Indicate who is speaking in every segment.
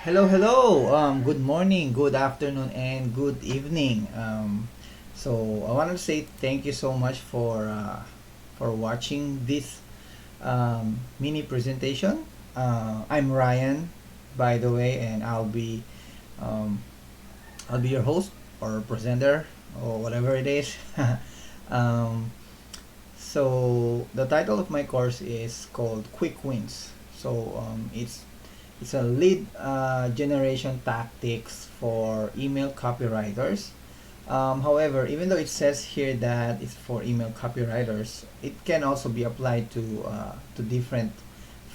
Speaker 1: Hello, hello. Good morning, good afternoon, and good evening. So I want to say thank you so much for watching this mini presentation. I'm Ryan, by the way, and um, I'll be your host or presenter or whatever it is. um, so the title of my course is called Quick Wins. It's a lead generation tactics for email copywriters. However, even though it says here that it's for email copywriters, it can also be applied to different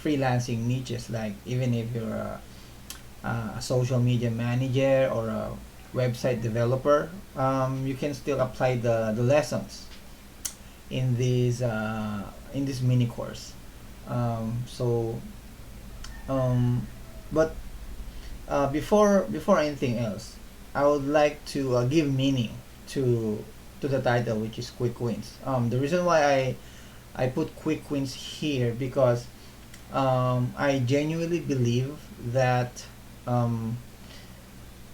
Speaker 1: freelancing niches. Like even if you're a social media manager or a website developer, you can still apply the lessons in this mini course. Um, so, um, but before anything else, I would like to give meaning to the title, which is quick wins. The reason why I put quick wins here because I genuinely believe that um,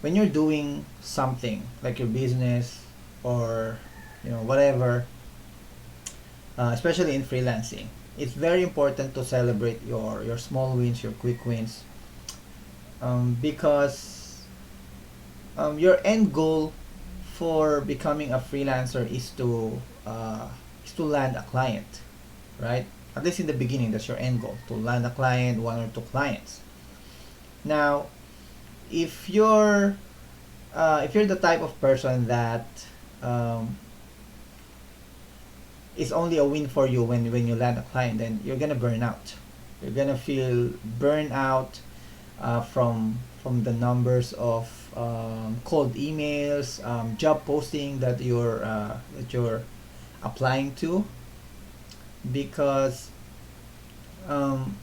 Speaker 1: when you're doing something like your business or whatever, especially in freelancing, it's very important to celebrate your small wins, your quick wins, because your end goal for becoming a freelancer is to land a client, right? At least in the beginning, that's your end goal, to land a client, one or two clients. Now, if you're the type of person that um, it's only a win for you when you land a client, then you're gonna burn out. You're gonna feel burn out from the numbers of cold emails, job posting that you're applying to, because um,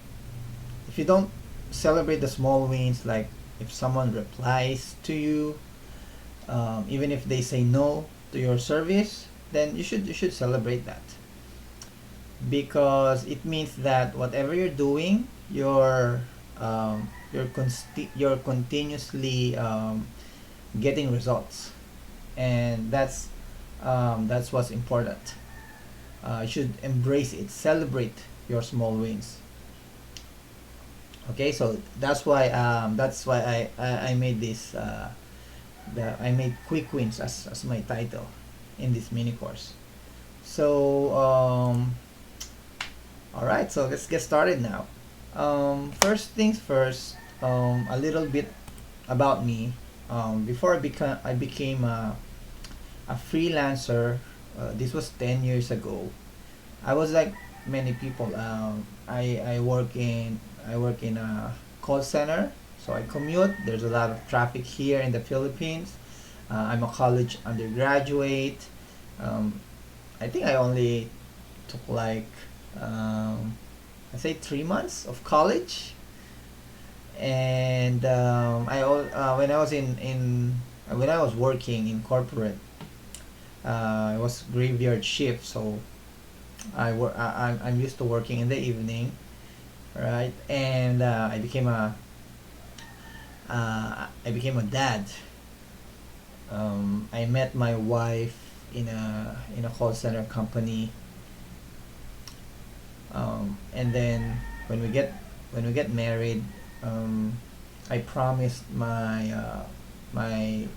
Speaker 1: if you don't celebrate the small wins, like if someone replies to you, even if they say no to your service, then you should celebrate that, because it means that whatever you're doing, you're continuously getting results, and that's what's important. You should embrace it, celebrate your small wins. Okay, so that's why I made this I made quick wins as my title in this mini course. So all right, so let's get started now. First things first, a little bit about me. Before I became a freelancer, this was 10 years ago. I was like many people. I work in a call center, so I commute. There's a lot of traffic here in the Philippines. I'm a college undergraduate. Um, I think I only took like I say 3 months of college, and when I was in when I was working in corporate, it was graveyard shift, so I'm used to working in the evening, right? And I became a dad. I met my wife in a call center company, and then when we get married, um, I promised my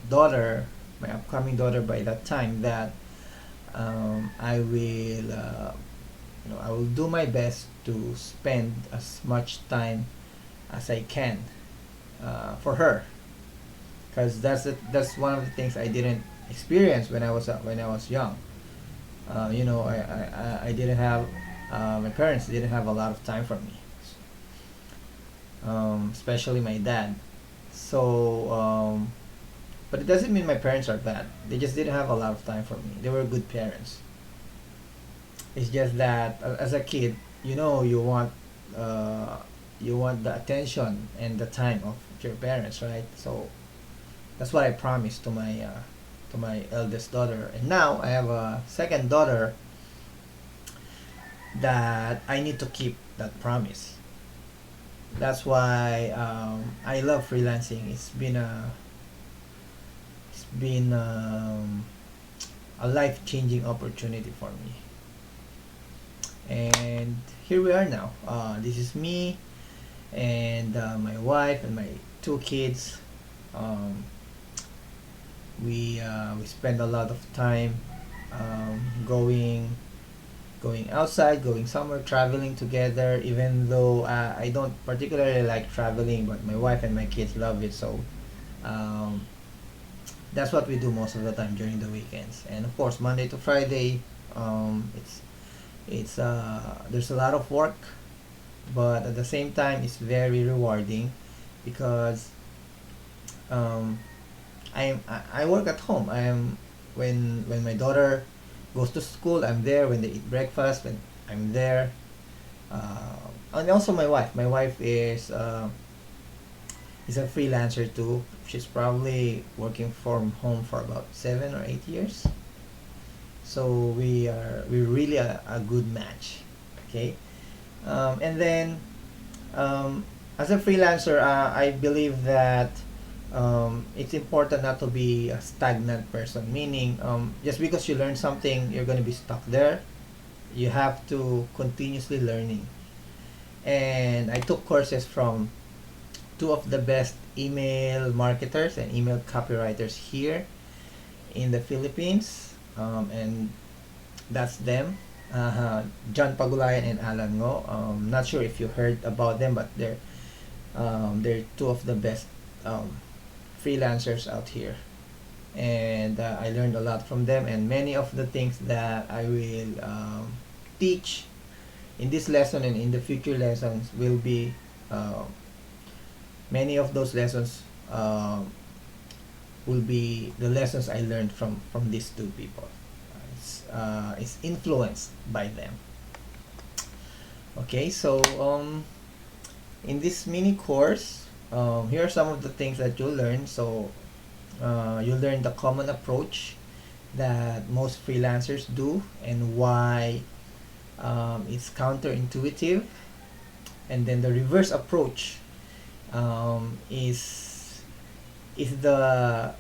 Speaker 1: daughter, my upcoming daughter, by that time that I will I will do my best to spend as much time as I can for her, because that's one of the things I didn't experience when I was young. I didn't have my parents didn't have a lot of time for me, especially my dad. So, but it doesn't mean my parents are bad. They just didn't have a lot of time for me. They were good parents. It's just that as a kid, uh, you want the attention and the time of your parents, right? So that's what I promised to my eldest daughter, and now I have a second daughter that I need to keep that promise. That's why I I love freelancing. It's been a life-changing opportunity for me. And here we are now. This is me and my wife and my two kids. Um, we spend a lot of time going outside, going somewhere, traveling together. Even though I don't particularly like traveling, but my wife and my kids love it. So um, that's what we do most of the time during the weekends. And of course, Monday to Friday, it's there's a lot of work, but at the same time, it's very rewarding because um, I work at home. I am when my daughter goes to school, I'm there. When they eat breakfast, when I'm there. And also my wife. My wife is a freelancer too. She's probably working from home for about 7 or 8 years. So we're really a good match. Okay. And then as a freelancer, I believe that it's important not to be a stagnant person. Meaning, just because you learn something, you're going to be stuck there. You have to continuously learning. And I took courses from two of the best email marketers and email copywriters here in the Philippines. And that's them, John Pagulayan and Alan Ngo. Not sure if you heard about them, but they're two of the best freelancers out here. And I learned a lot from them, and many of the things that I will teach in this lesson and in the future lessons will be many of those lessons will be the lessons I learned from these two people. It's influenced by them. Okay, so in this mini course, here are some of the things that you'll learn. So you'll learn the common approach that most freelancers do and why it's counterintuitive. And then the reverse approach is the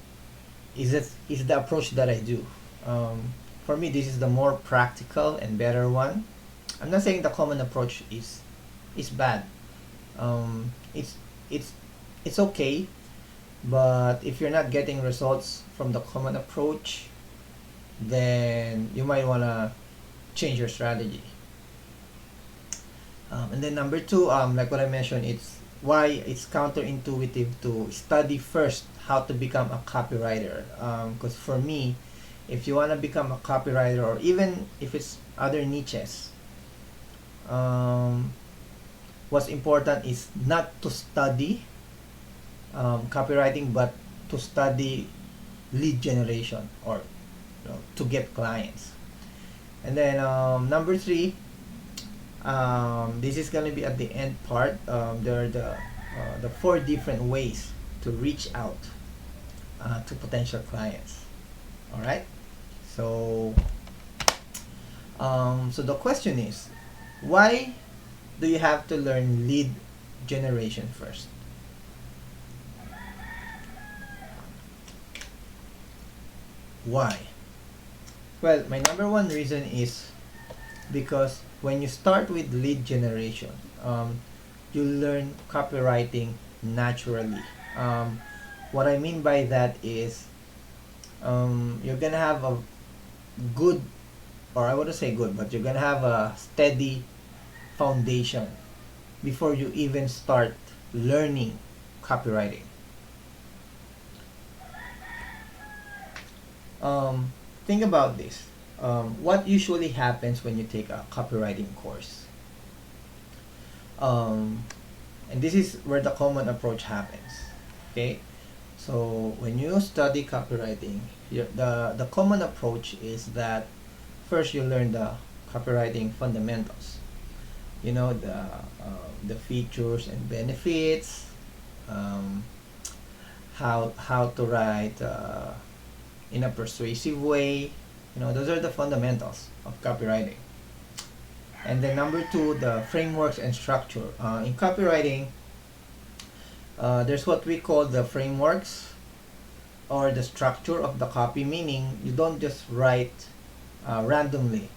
Speaker 1: is the approach that I do. For me, this is the more practical and better one. I'm not saying the common approach is bad. Um, it's it's it's okay, but if you're not getting results from the common approach, then you might wanna change your strategy. And then number two, like what I mentioned, it's why it's counterintuitive to study first how to become a copywriter. Because for me, if you want to become a copywriter, or even if it's other niches, um, what's important is not to study copywriting, but to study lead generation, or to get clients. And then number three, this is going to be at the end part. There are the four different ways to reach out to potential clients. All right. So so the question is, why do you have to learn lead generation first? Why? Well, my number one reason is because when you start with lead generation, you learn copywriting naturally. What I mean by that is you're gonna have a good, or I wouldn't say good, but you're gonna have a steady foundation before you even start learning copywriting. Think about this. What usually happens when you take a copywriting course? And this is where the common approach happens. Okay, so when you study copywriting, the common approach is that first you learn the copywriting fundamentals. You know, the features and benefits, um, how to write in a persuasive way. Those are the fundamentals of copywriting. And then number two, the frameworks and structure. In copywriting, There's what we call the frameworks or the structure of the copy, meaning you don't just write randomly.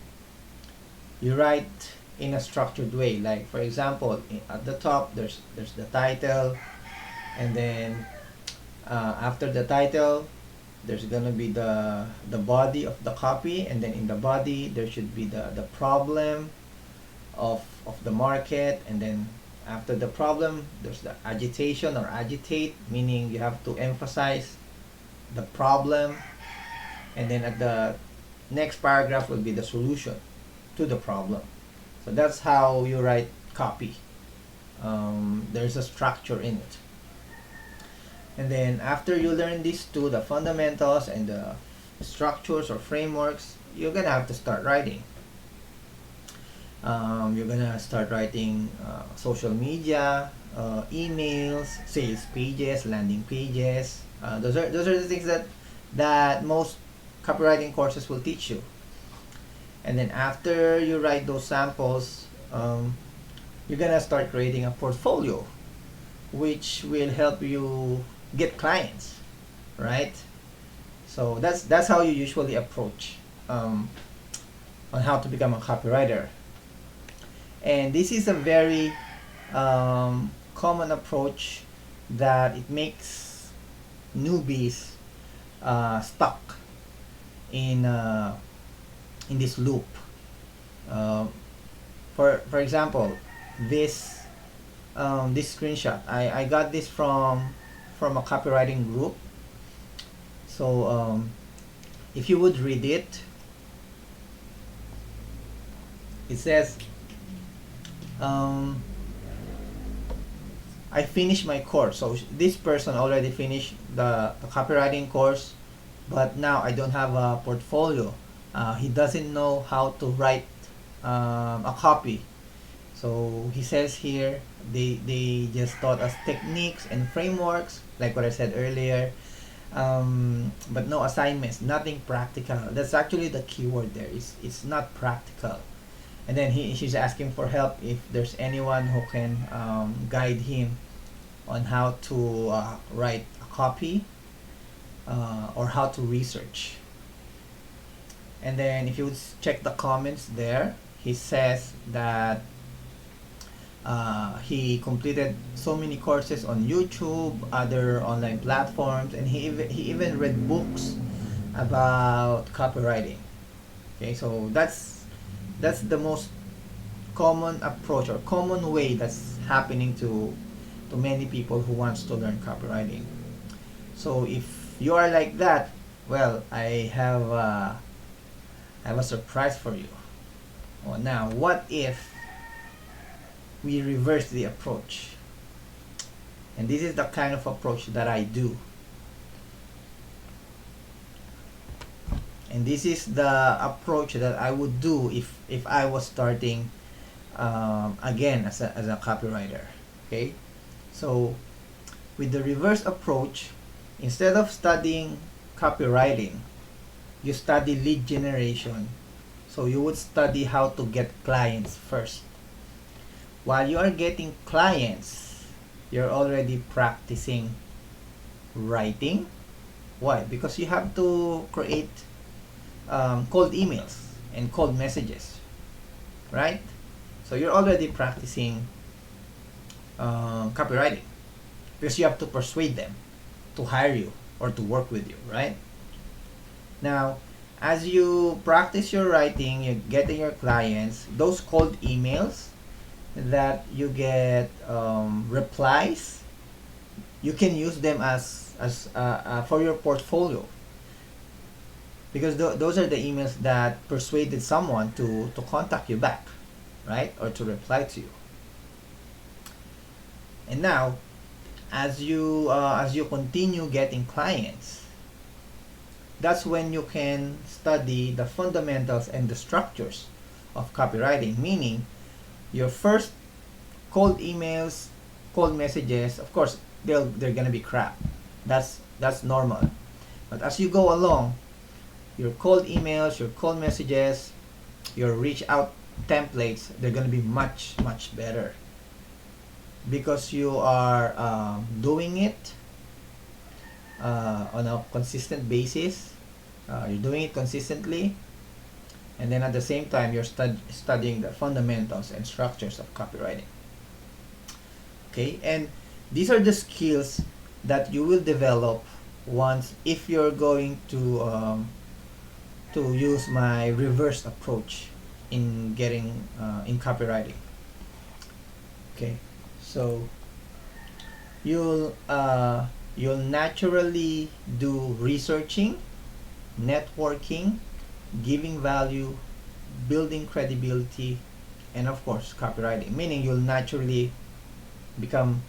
Speaker 1: You write in a structured way. Like for example, at the top there's the title, and then after the title there's gonna be the body of the copy, and then in the body there should be the problem of the market, and then after the problem there's the agitation or agitate, meaning you have to emphasize the problem, and then at the next paragraph will be the solution to the problem. So that's how you write copy. There's a structure in it. And then after you learn these two, the fundamentals and the structures or frameworks, you're gonna have to start writing. You're gonna start writing social media, emails, sales pages, landing pages. Those are the things that most copywriting courses will teach you. And then after you write those samples, you're gonna start creating a portfolio, which will help you get clients, right? So that's how you usually approach on how to become a copywriter. And this is a very common approach that it makes newbies stuck in this loop. For example, this screenshot, I got this from a copywriting group. So if you would read it, it says, I finished my course. So this person already finished the copywriting course, but now I don't have a portfolio. He doesn't know how to write a copy. So he says here, they just taught us techniques and frameworks, like what I said earlier, but no assignments, nothing practical. That's actually the keyword there. It's not practical. And then she's asking for help if there's anyone who can guide him on how to write a copy or how to research. And then if you would check the comments there, he says that he completed so many courses on YouTube, other online platforms, and he even read books about copywriting. Okay, so that's the most common approach or common way that's happening to many people who wants to learn copywriting. So if you are like that, well, I have a surprise for you. Well, now, what if we reverse the approach? And this is the kind of approach that I do. And this is the approach that I would do if I was starting again as a copywriter. Okay, so with the reverse approach, instead of studying copywriting, you study lead generation. So you would study how to get clients first. While you are getting clients, you're already practicing writing. Why? Because you have to create cold emails and cold messages, right? So you're already practicing copywriting because you have to persuade them to hire you or to work with you, right? Now, as you practice your writing, you're getting your clients, those cold emails that you get replies, you can use them as for your portfolio, because those are the emails that persuaded someone to contact you back, right, or to reply to you. And now, as you continue getting clients, that's when you can study the fundamentals and the structures of copywriting. Meaning, your first cold emails, cold messages, of course, they're gonna be crap. That's normal. But as you go along, your cold emails, your cold messages, your reach out templates, they're gonna be much better. because you are doing it on a consistent basis. You're doing it consistently, and then at the same time you're studying the fundamentals and structures of copywriting. Okay, and these are the skills that you will develop once, if you're going to use my reverse approach in getting in copywriting. Okay, so you'll naturally do researching, networking, giving value, building credibility, and of course copywriting, meaning you'll naturally become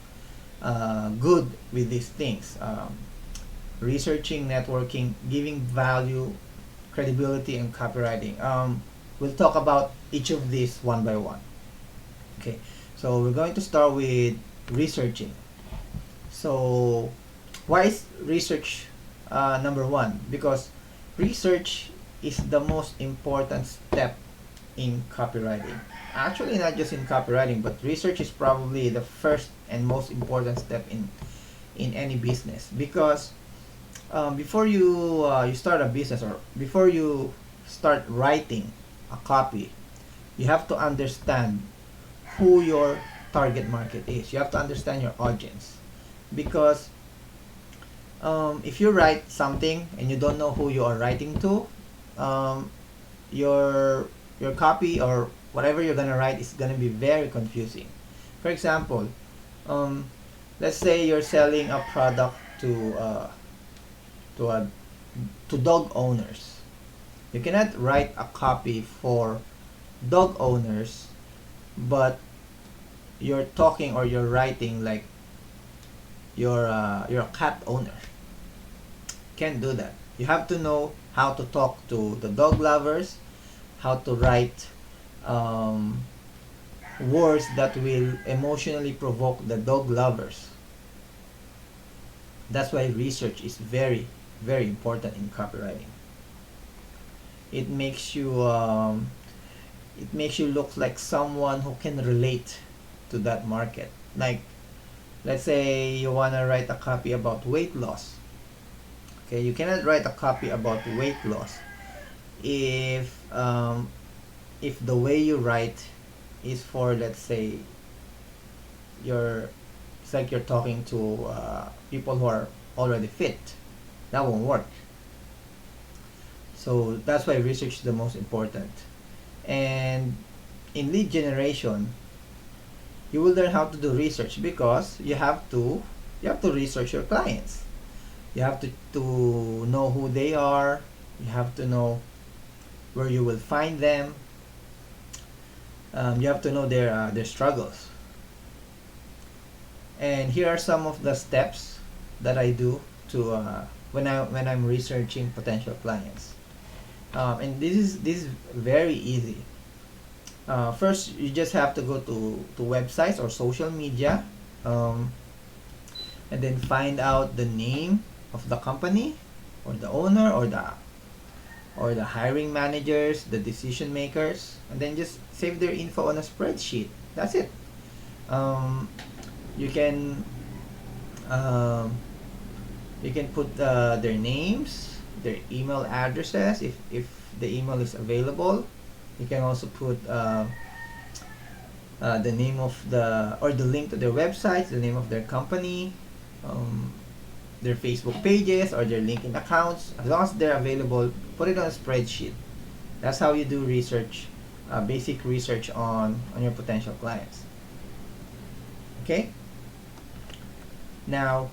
Speaker 1: good with these things: researching, networking, giving value, credibility, and copywriting. We'll talk about each of these one by one. Okay, so we're going to start with researching. So why is research number one? Because research is the most important step in copywriting. Actually, not just in copywriting, but research is probably the first and most important step in any business. Because before you start a business, or before you start writing a copy, you have to understand who your target market is. You have to understand your audience. Because if you write something and you don't know who you are writing to, your copy or whatever you're gonna write is gonna be very confusing. For example, let's say you're selling a product to a to dog owners. You cannot write a copy for dog owners, but you're talking or you're writing like you're a cat owner. Can't do that. You have to know how to talk to the dog lovers, how to write words that will emotionally provoke the dog lovers. That's why research is very, very important in copywriting. It makes you look like someone who can relate to that market. Like, let's say you want to write a copy about weight loss. Okay, you cannot write a copy about weight loss if the way you write is for, let's say, it's like you're talking to people who are already fit. That won't work. So that's why research is the most important. And in lead generation, you will learn how to do research, because you have to research your clients. You have to know who they are. You have to know where you will find them. You have to know their struggles. And here are some of the steps that I do to when I'm researching potential clients. And this is very easy. First, you just have to go to websites or social media, and then find out the name of the company, or the owner, or the hiring managers, the decision makers, and then just save their info on a spreadsheet. That's it. You can put their names, their email addresses, if the email is available. You can also put the name of the link to their websites, the name of their company, their Facebook pages, or their LinkedIn accounts. As long as they're available, put it on a spreadsheet. That's how you do research, basic research on your potential clients. Okay? Now,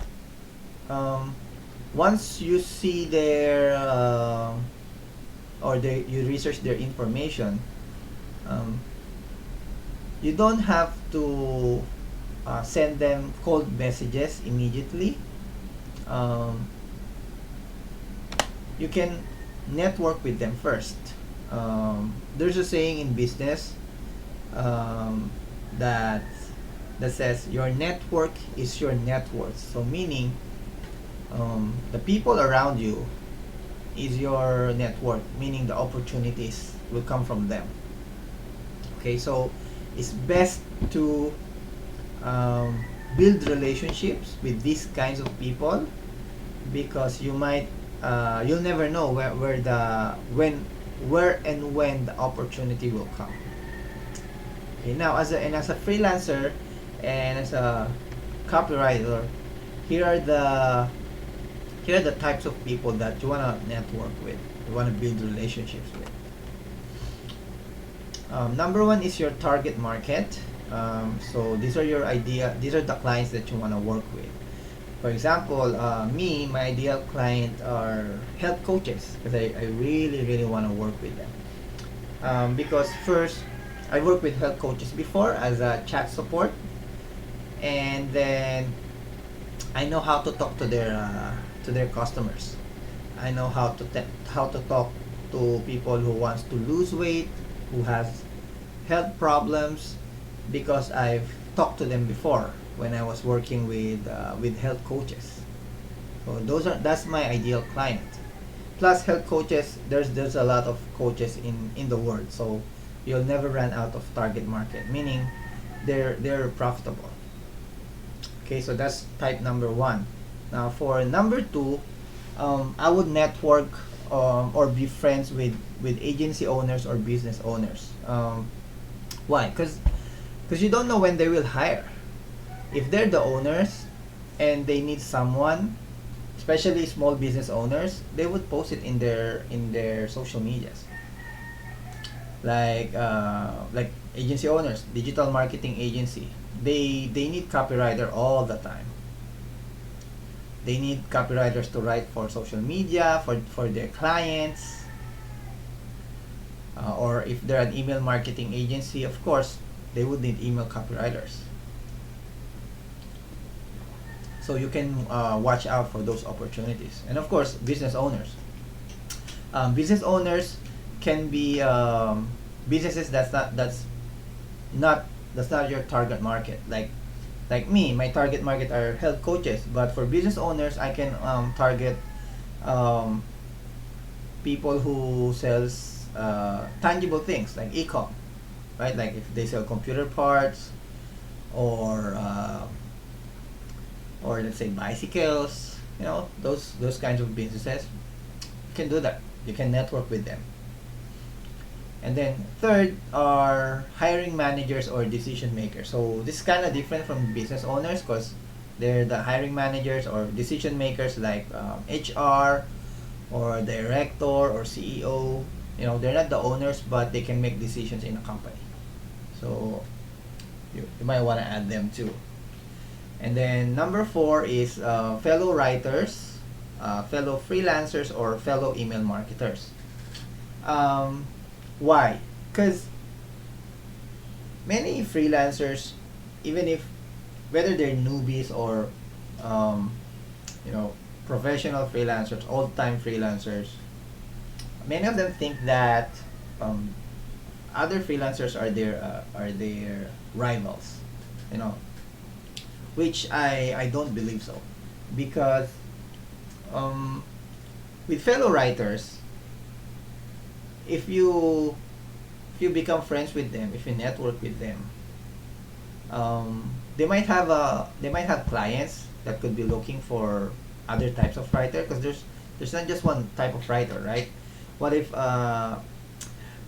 Speaker 1: once you see their you research their information, you don't have to send them cold messages immediately. You can network with them first. There's a saying in business that says your network is your net worth. So meaning, the people around you is your net worth, meaning the opportunities will come from them. Okay, so it's best to um, build relationships with these kinds of people, because you'll never know where and when the opportunity will come. Okay, now as a freelancer and as a copywriter, here are the here are the types of people that you wanna network with, you wanna build relationships with. Number one is your target market. So these are the clients that you wanna work with. For example, my ideal client are health coaches, because I really really want to work with them. Because first, I worked with health coaches before as a chat support, and then I know how to talk to their customers. I know how to talk to people who wants to lose weight, who has health problems, because I've talked to them before when I was working with health coaches. So that's my ideal client. Plus health coaches, there's a lot of coaches in the world, so you'll never run out of target market. Meaning, they're profitable. Okay, so that's type number one. Now for number two, I would network or be friends with agency owners or business owners. Why? Because you don't know when they will hire. If they're the owners and they need someone, especially small business owners, they would post it in their social medias. Like agency owners, digital marketing agency, they need copywriter all the time. They need copywriters to write for social media for their clients. Or if they're an email marketing agency, of course, they would need email copywriters. So you can watch out for those opportunities. And of course, business owners. Business owners can be businesses that's not your target market. Like me, my target market are health coaches. But for business owners, I can target um, people who sells tangible things like e-com, right? Like if they sell computer parts, or let's say bicycles, those kinds of businesses. You can do that. You can network with them. And then third are hiring managers or decision makers. So this is kind of different from business owners, because they're the hiring managers or decision makers, like HR or director or CEO. They're not the owners, but they can make decisions in a company. So you might want to add them too. And then number four is fellow writers, fellow freelancers, or fellow email marketers. Why? Because many freelancers, even if whether they're newbies or professional freelancers, old-time freelancers, many of them think that other freelancers are their rivals, which I don't believe so, because with fellow writers, if you become friends with them, if you network with them, they might have clients that could be looking for other types of writer, because there's not just one type of writer, right? What if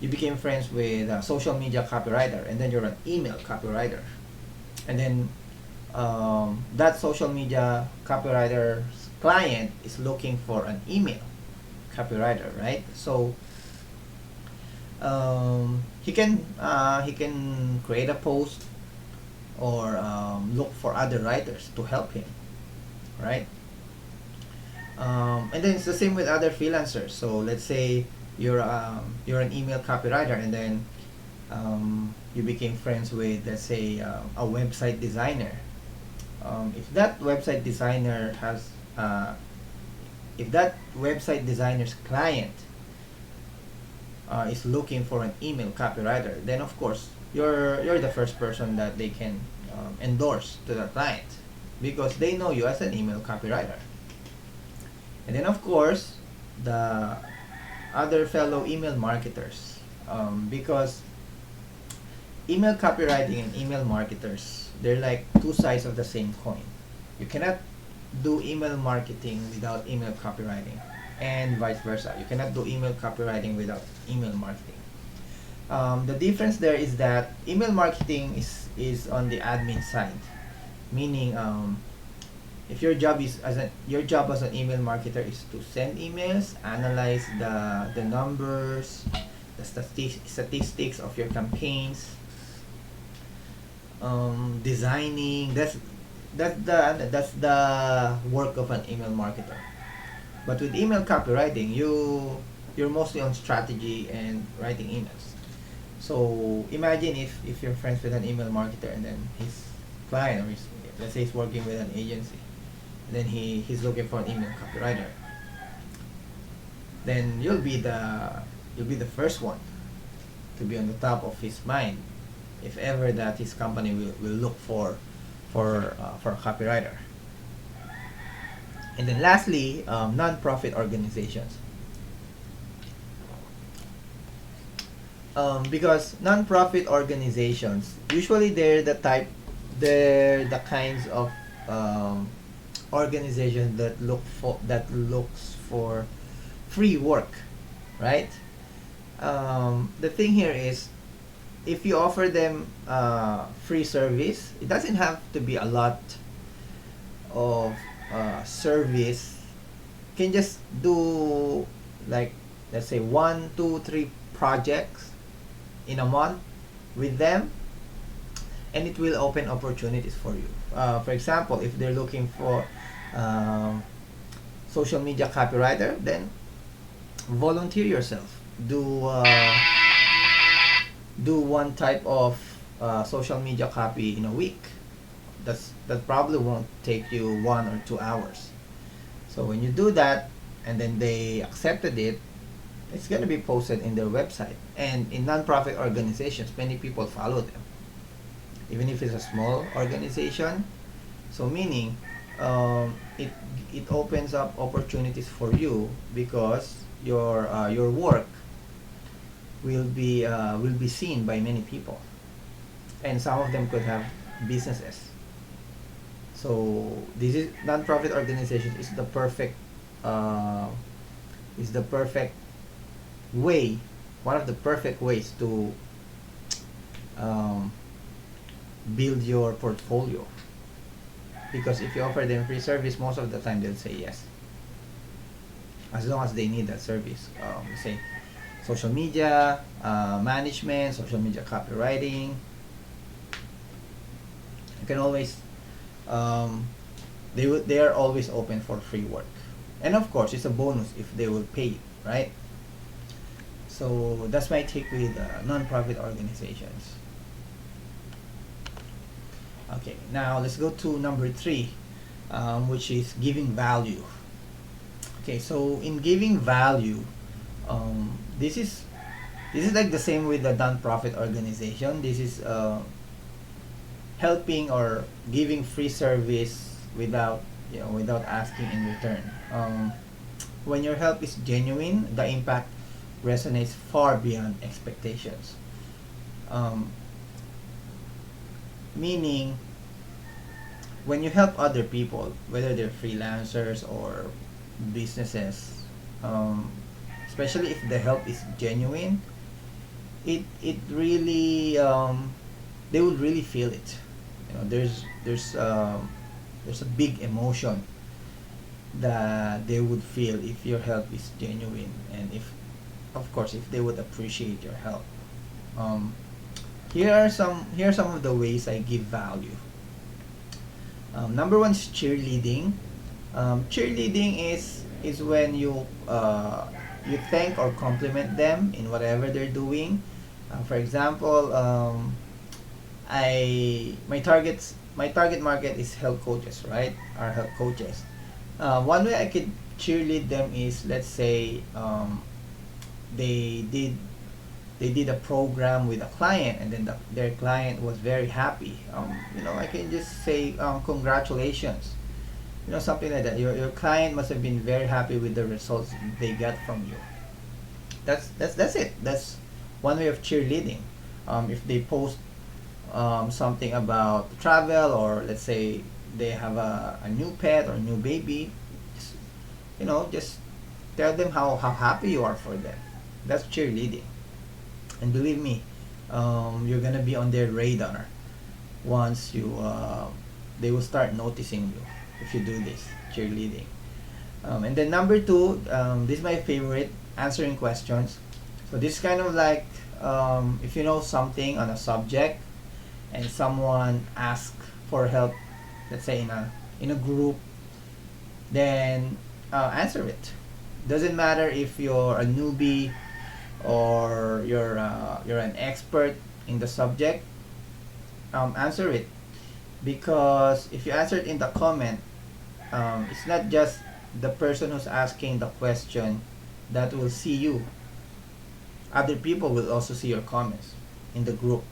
Speaker 1: you became friends with a social media copywriter, and then you're an email copywriter, and then that social media copywriter's client is looking for an email copywriter, right? So he can create a post or look for other writers to help him, right? And then it's the same with other freelancers. So let's say you're an email copywriter, and then you became friends with, let's say, a website designer. If that website designer has if that website designer's client is looking for an email copywriter, then of course you're the first person that they can endorse to the client, because they know you as an email copywriter. And then of course the other fellow email marketers, because email copywriting and email marketers, they're like two sides of the same coin. You cannot do email marketing without email copywriting, and vice versa. You cannot do email copywriting without email marketing. The difference there is that email marketing is on the admin side, meaning if your job as an email marketer is to send emails, analyze the numbers, the statistics of your campaigns, designing. That's the work of an email marketer. But with email copywriting, you're mostly on strategy and writing emails. So imagine if you're friends with an email marketer, and then his client, or let's say he's working with an agency, and then he's looking for an email copywriter. Then you'll be the first one to be on the top of his mind, if ever that his company will look for a copywriter. And then lastly, non-profit organizations. Because non-profit organizations, usually they're the kinds of organizations that looks for free work, right? The thing here is, if you offer them free service, it doesn't have to be a lot of service. You can just do, like, let's say 1, 2, 3 projects in a month with them, and it will open opportunities for you. For example, if they're looking for social media copywriter, then volunteer yourself. Do one type of social media copy in a week. That probably won't take you 1 or 2 hours. So when you do that, and then they accepted it, it's going to be posted in their website. And in non-profit organizations, many people follow them, even if it's a small organization. So meaning, it opens up opportunities for you, because your work will be seen by many people, and some of them could have businesses. So this is non-profit organization is the perfect way, one of the perfect ways to build your portfolio, because if you offer them free service, most of the time they'll say yes, as long as they need that service. Say social media management, social media copywriting. You can always they are always open for free work, and of course it's a bonus if they will pay you, right? So that's my take with non-profit organizations. Okay, now let's go to number 3, which is giving value. Okay, so in giving value, this is like the same with the non-profit organization. This is helping or giving free service without asking in return. When your help is genuine, the impact resonates far beyond expectations. Meaning, when you help other people, whether they're freelancers or businesses, especially if the help is genuine, it really they will really feel it. There's a big emotion that they would feel if your help is genuine, and if they would appreciate your help. Here are some of the ways I give value. Number 1 is cheerleading. Cheerleading is when you thank or compliment them in whatever they're doing. For example, my target market is health coaches, right? Our health coaches. One way I could cheerlead them is, let's say, they did a program with a client, and then their client was very happy. I can just say, congratulations. Something like that. Your client must have been very happy with the results they got from you. That's it. That's one way of cheerleading. If they post something about travel, or let's say they have a new pet or new baby, just, just tell them how happy you are for them. That's cheerleading. And believe me, you're gonna be on their radar once they will start noticing you if you do this cheerleading. And then number two, this is my favorite, answering questions. So this is kind of like, if you know something on a subject and someone asks for help, let's say in a group, then answer it. Doesn't matter if you're a newbie or you're an expert in the subject. Answer it, because if you answer it in the comment, it's not just the person who's asking the question that will see you. Other people will also see your comments in the group,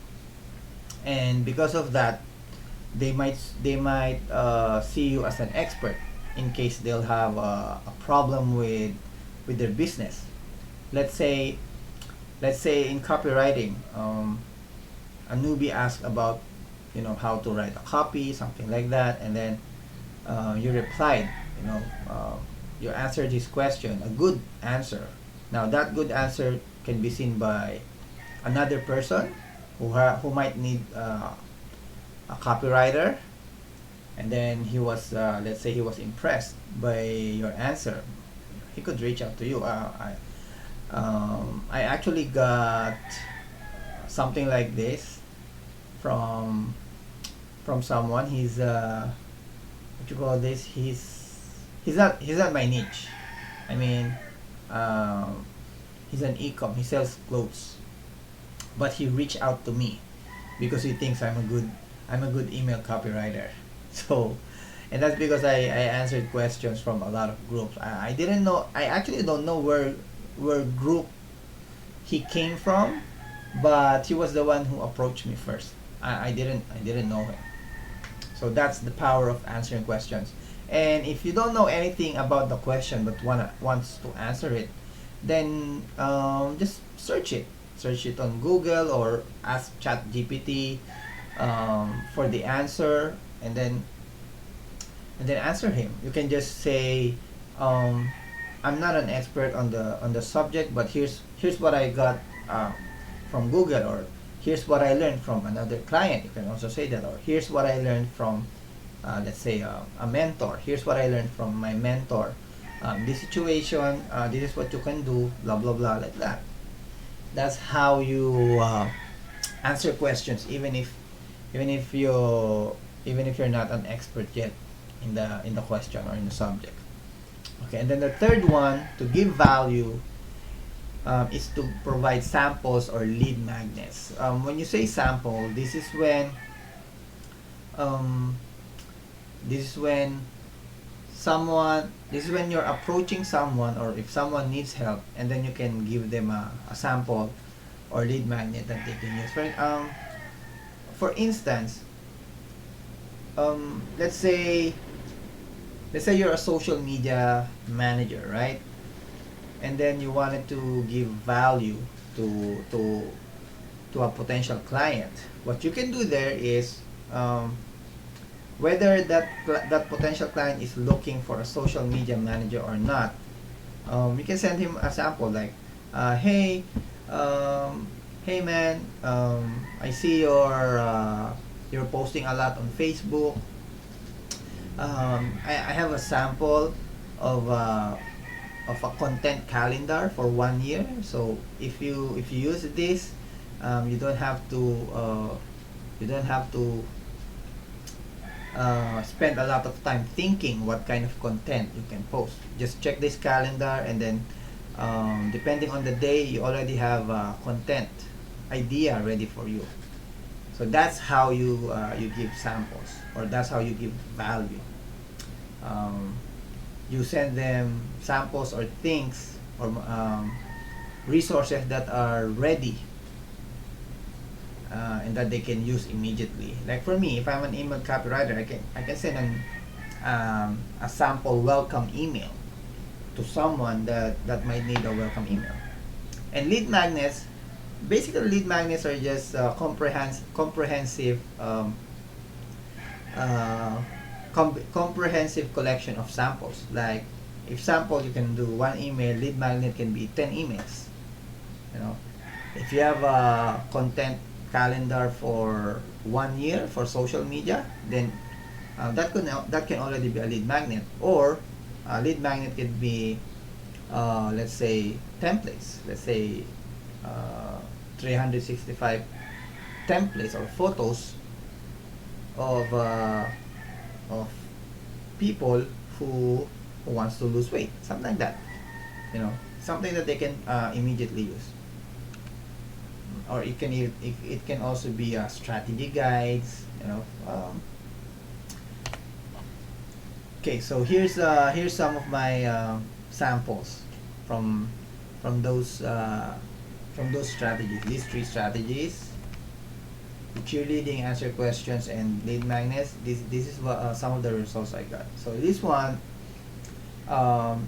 Speaker 1: and because of that, they might see you as an expert in case they'll have a problem with their business. Let's say in copywriting, a newbie asks about how to write a copy, something like that, and then you replied, you answered his question, a good answer. Now that good answer can be seen by another person who might need a copywriter, and then he was, let's say he was impressed by your answer. He could reach out to you. I actually got something like this from someone. He's what you call this? He's not my niche. I mean, he's an e-com. He sells clothes, but he reached out to me because he thinks I'm a good email copywriter. So, and that's because I answered questions from a lot of groups. I didn't know. I actually don't know where group he came from, but he was the one who approached me first. I didn't know him. So that's the power of answering questions. And if you don't know anything about the question but wants to answer it, then just search it. Search it on Google or ask ChatGPT for the answer, and then answer him. You can just say, I'm not an expert on the subject, but here's what I got from Google, or here's what I learned from another client. You can also say that, or here's what I learned from, let's say, a mentor. Here's what I learned from my mentor. This situation, this is what you can do, blah blah blah, like that. That's how you answer questions, even if you're not an expert yet in the question or in the subject. Okay, and then the third one, to give value, is to provide samples or lead magnets. When you say sample, this is when you're approaching someone, or if someone needs help, and then you can give them a sample or lead magnet that they can use. For instance, let's say you're a social media manager, right? And then you wanted to give value to a potential client. What you can do there is, whether that potential client is looking for a social media manager or not, you can send him a sample like, hey, hey man, I see you're posting a lot on Facebook. I have a sample of a content calendar for 1 year. So if you use this, you don't have to spend a lot of time thinking what kind of content you can post. Just check this calendar, and then depending on the day, you already have content idea ready for you. So that's how you give samples, or that's how you give value. You send them samples or things, or resources that are ready, and that they can use immediately. Like for me, if I'm an email copywriter, I can send a sample welcome email to someone that might need a welcome email. And lead magnets, basically lead magnets are just comprehensive uh, comprehensive collection of samples. Like if sample you can do one email, lead magnet can be 10 emails. You know, if you have a content calendar for 1 year for social media, then that can already be a lead magnet. Or a lead magnet could be let's say templates. Let's say uh, 365 templates or photos of people who wants to lose weight, something like that. You know, something that they can immediately use. Or it can also be strategy guides. You know. Okay, so here's some of my samples from from those uh, from those strategies. These three strategies: cheerleading, answer questions, and lead magnets. This is what some of the results I got. So this one,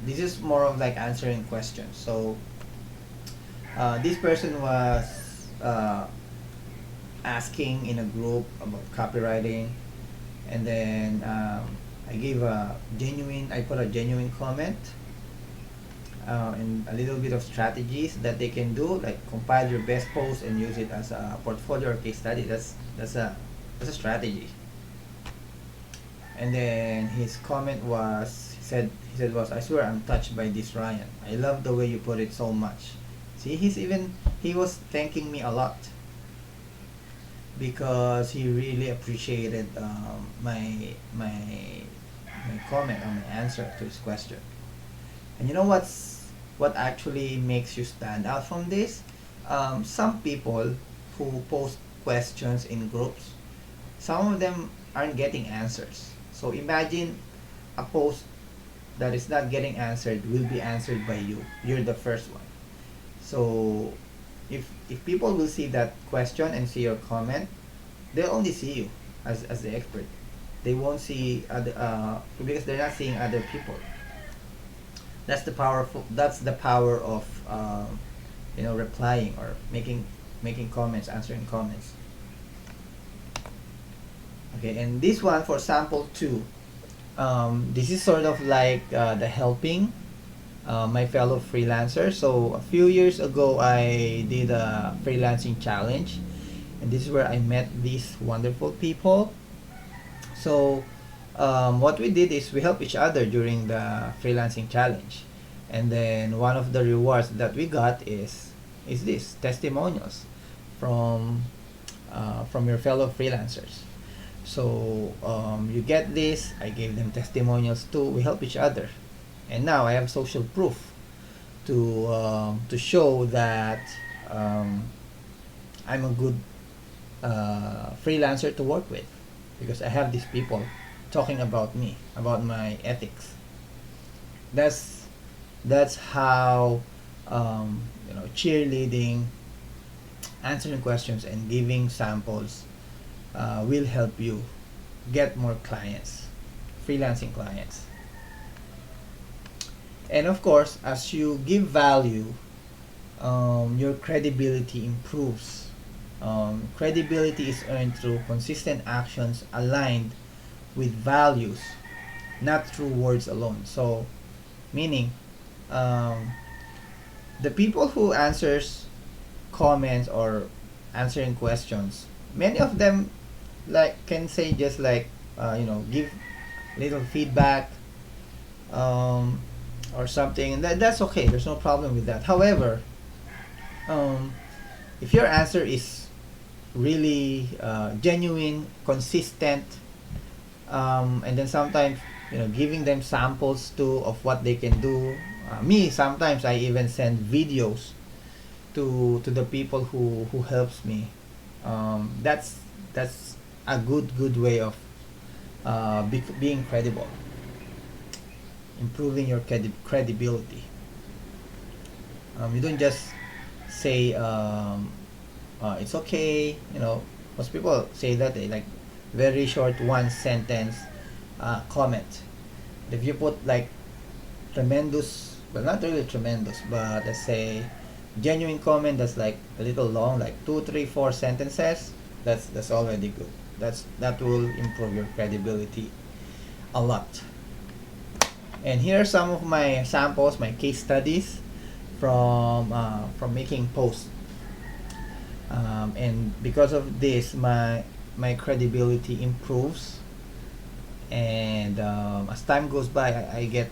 Speaker 1: this is more of like answering questions. So this person was asking in a group about copywriting, and then I put a genuine comment, and a little bit of strategies that they can do, like compile your best post and use it as a portfolio or case study. That's a strategy. And then his comment was, he said was, "I swear I'm touched by this, Ryan. I love the way you put it so much." See, he was thanking me a lot because he really appreciated my comment or my answer to his question. And you know what actually makes you stand out from this? Some people who post questions in groups, some of them aren't getting answers. So imagine a post that is not getting answered will be answered by you. You're the first one. So if people will see that question and see your comment, they'll only see you as the expert. They won't see other because they're not seeing other people. That's the power of replying or making comments, answering comments. Okay, and this one for sample 2, this is sort of like the helping my fellow freelancers. So a few years ago I did a freelancing challenge, and this is where I met these wonderful people. So what we did is we helped each other during the freelancing challenge, and then one of the rewards that we got is this testimonials from your fellow freelancers. So you get this. I gave them testimonials too. We help each other, and now I have social proof to show that I'm a good freelancer to work with, because I have these people talking about me, about my ethics. That's how cheerleading, answering questions, and giving samples will help you get more clients, freelancing clients. And of course, as you give value, your credibility improves. Credibility is earned through consistent actions aligned with values, not through words alone. So, meaning, the people who answers comments or answering questions, many of them like can say just like give little feedback, um, or something, and that's okay. There's no problem with that. However, um, if your answer is really genuine, consistent, and then sometimes giving them samples too of what they can do. Me, sometimes I even send videos to the people who helps me. That's a good way of being credible, improving your credibility. You don't just say it's okay. Most people say that they like very short one sentence comment. If you put like tremendous, well, not really tremendous, but let's say genuine comment that's like a little long, like 2, 3, 4 sentences, that's already good. That will improve your credibility a lot. And here are some of my samples, my case studies from making posts. And because of this, my credibility improves. And as time goes by, I get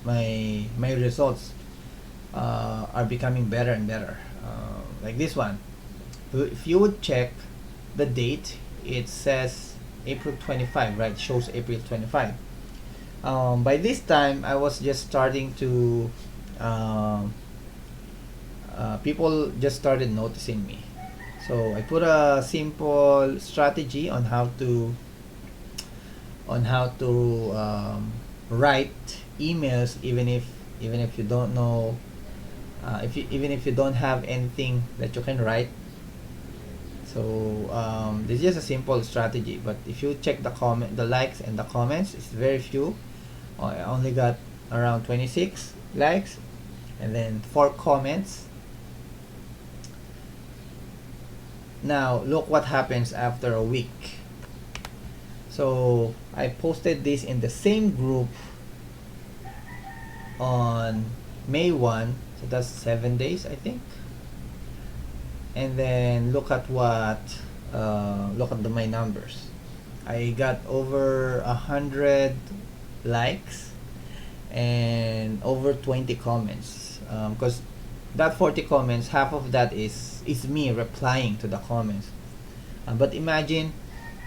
Speaker 1: my results are becoming better and better. Like this one, if you would check the date, it says April 25, right? It shows April 25. By this time, I was just starting to people just started noticing me. So I put a simple strategy on how to write emails, even if you don't know, even if you don't have anything that you can write. So this is just a simple strategy, but if you check the likes and the comments, it's very few. I only got around 26 likes and then 4 comments. Now look what happens after a week. So I posted this in the same group on May 1, so that's 7 days, I think. And then look at my numbers. I got over 100 likes and over 20 comments, because that 40 comments, half of that is me replying to the comments. But imagine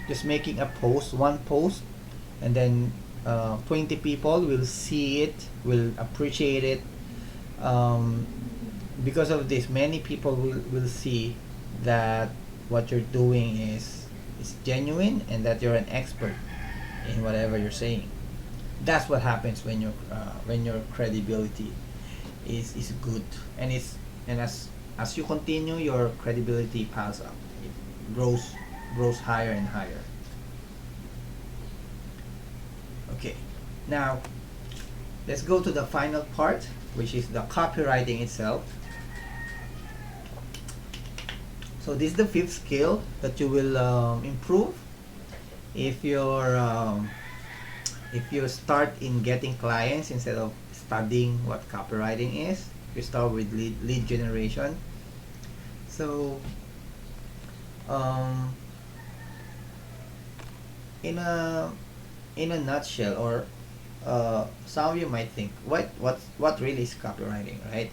Speaker 1: just making a post, one post, and then 20 people will see it, will appreciate it. Because of this, many people will see that what you're doing is genuine and that you're an expert in whatever you're saying. That's what happens when your credibility is good, and as you continue, your credibility piles up. It grows higher and higher. Okay, now let's go to the final part, which is the copywriting itself. So this is the 5th skill that you will improve if you start in getting clients instead of studying what copywriting is. You start with lead generation. So in a nutshell, or some of you might think, what really is copywriting, right?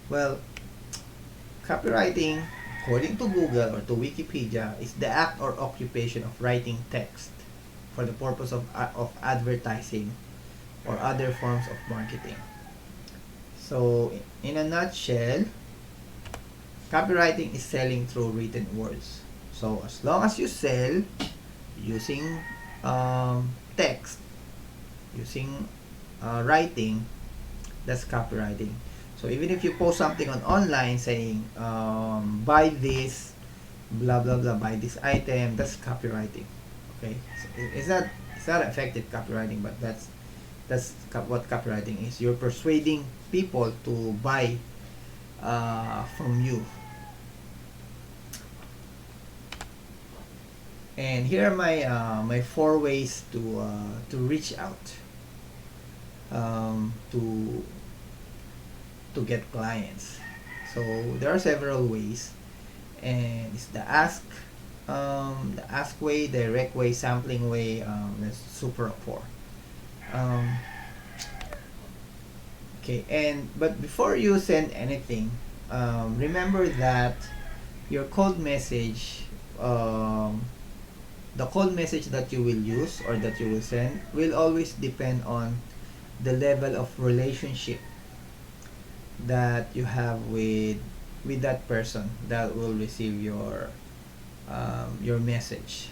Speaker 1: Well, copywriting, according to Google or to Wikipedia, is the act or occupation of writing text for the purpose of advertising or other forms of marketing. So, in a nutshell, copywriting is selling through written words. So, as long as you sell using text, using writing, that's copywriting. So even if you post something on online saying buy this, blah blah blah, buy this item, that's copywriting. Okay, so it's not effective copywriting, but that's what copywriting is. You're persuading people to buy from you. And here are my 4 ways to reach out to get clients. So there are several ways, and it's the ask way, direct way, sampling way, that's super rapport. Okay, but before you send anything, remember that your cold message, the cold message that you will use or that you will send will always depend on the level of relationship that you have with that person that will receive your message.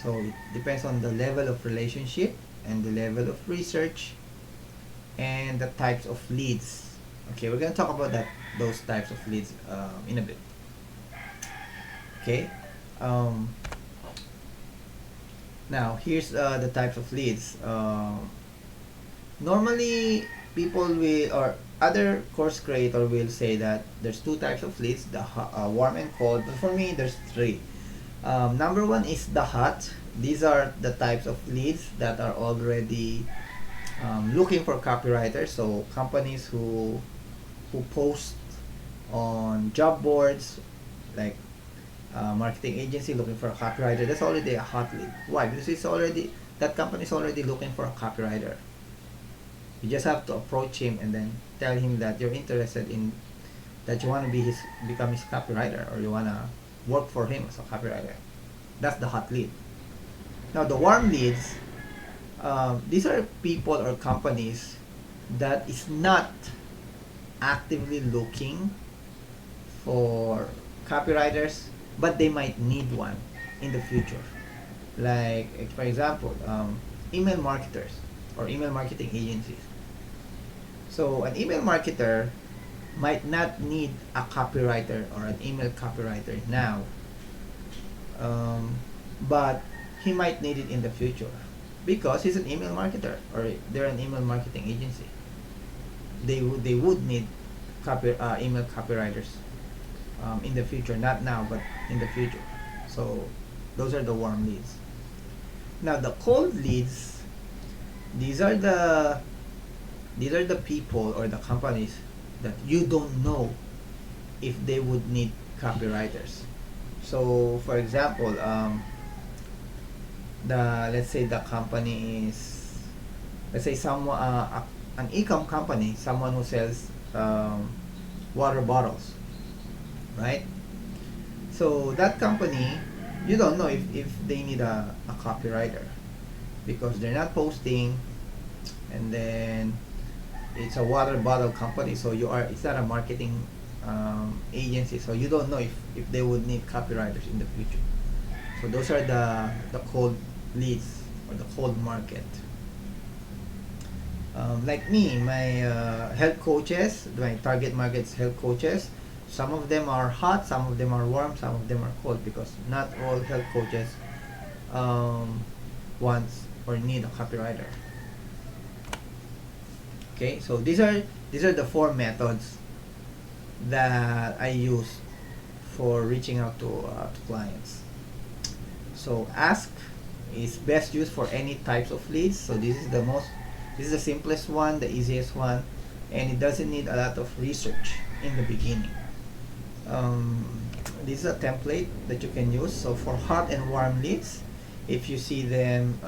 Speaker 1: So it depends on the level of relationship and the level of research and the types of leads. Okay, we're gonna talk about those types of leads in a bit. Okay, now here's the types of leads. Normally people will, or other course creator will say that there's two types of leads, the warm and cold, but for me there's three. Number one is the hot. These are the types of leads that are already looking for copywriters. So companies who post on job boards, like marketing agency looking for a copywriter. That's already a hot lead. Why? Because it's already, that company is already looking for a copywriter. You just have to approach him and then tell him that you're interested in, that you want to become his copywriter, or you want to work for him as a copywriter. That's the hot lead. Now the warm leads, these are people or companies that is not actively looking for copywriters, but they might need one in the future. Like, for example, email marketers or email marketing agencies. So an email marketer might not need a copywriter or an email copywriter now, but he might need it in the future because he's an email marketer or they're an email marketing agency. They would need email copywriters in the future, not now, but in the future. So those are the warm leads. Now the cold leads, these are the people or the companies that you don't know if they would need copywriters. So for example, let's say the company is, let's say someone, an e-com company, someone who sells water bottles, right? So that company, you don't know if they need a copywriter because they're not posting, and then it's a water bottle company, so it's not a marketing agency, so you don't know if they would need copywriters in the future. So those are the cold leads or the cold market. Like me, my health coaches, my target market's health coaches, some of them are hot, some of them are warm, some of them are cold, because not all health coaches want or need a copywriter. Okay, so these are the four methods that I use for reaching out to clients. So ask is best used for any types of leads. So this is the simplest one, the easiest one, and it doesn't need a lot of research in the beginning. This is a template that you can use. So for hot and warm leads, if you see them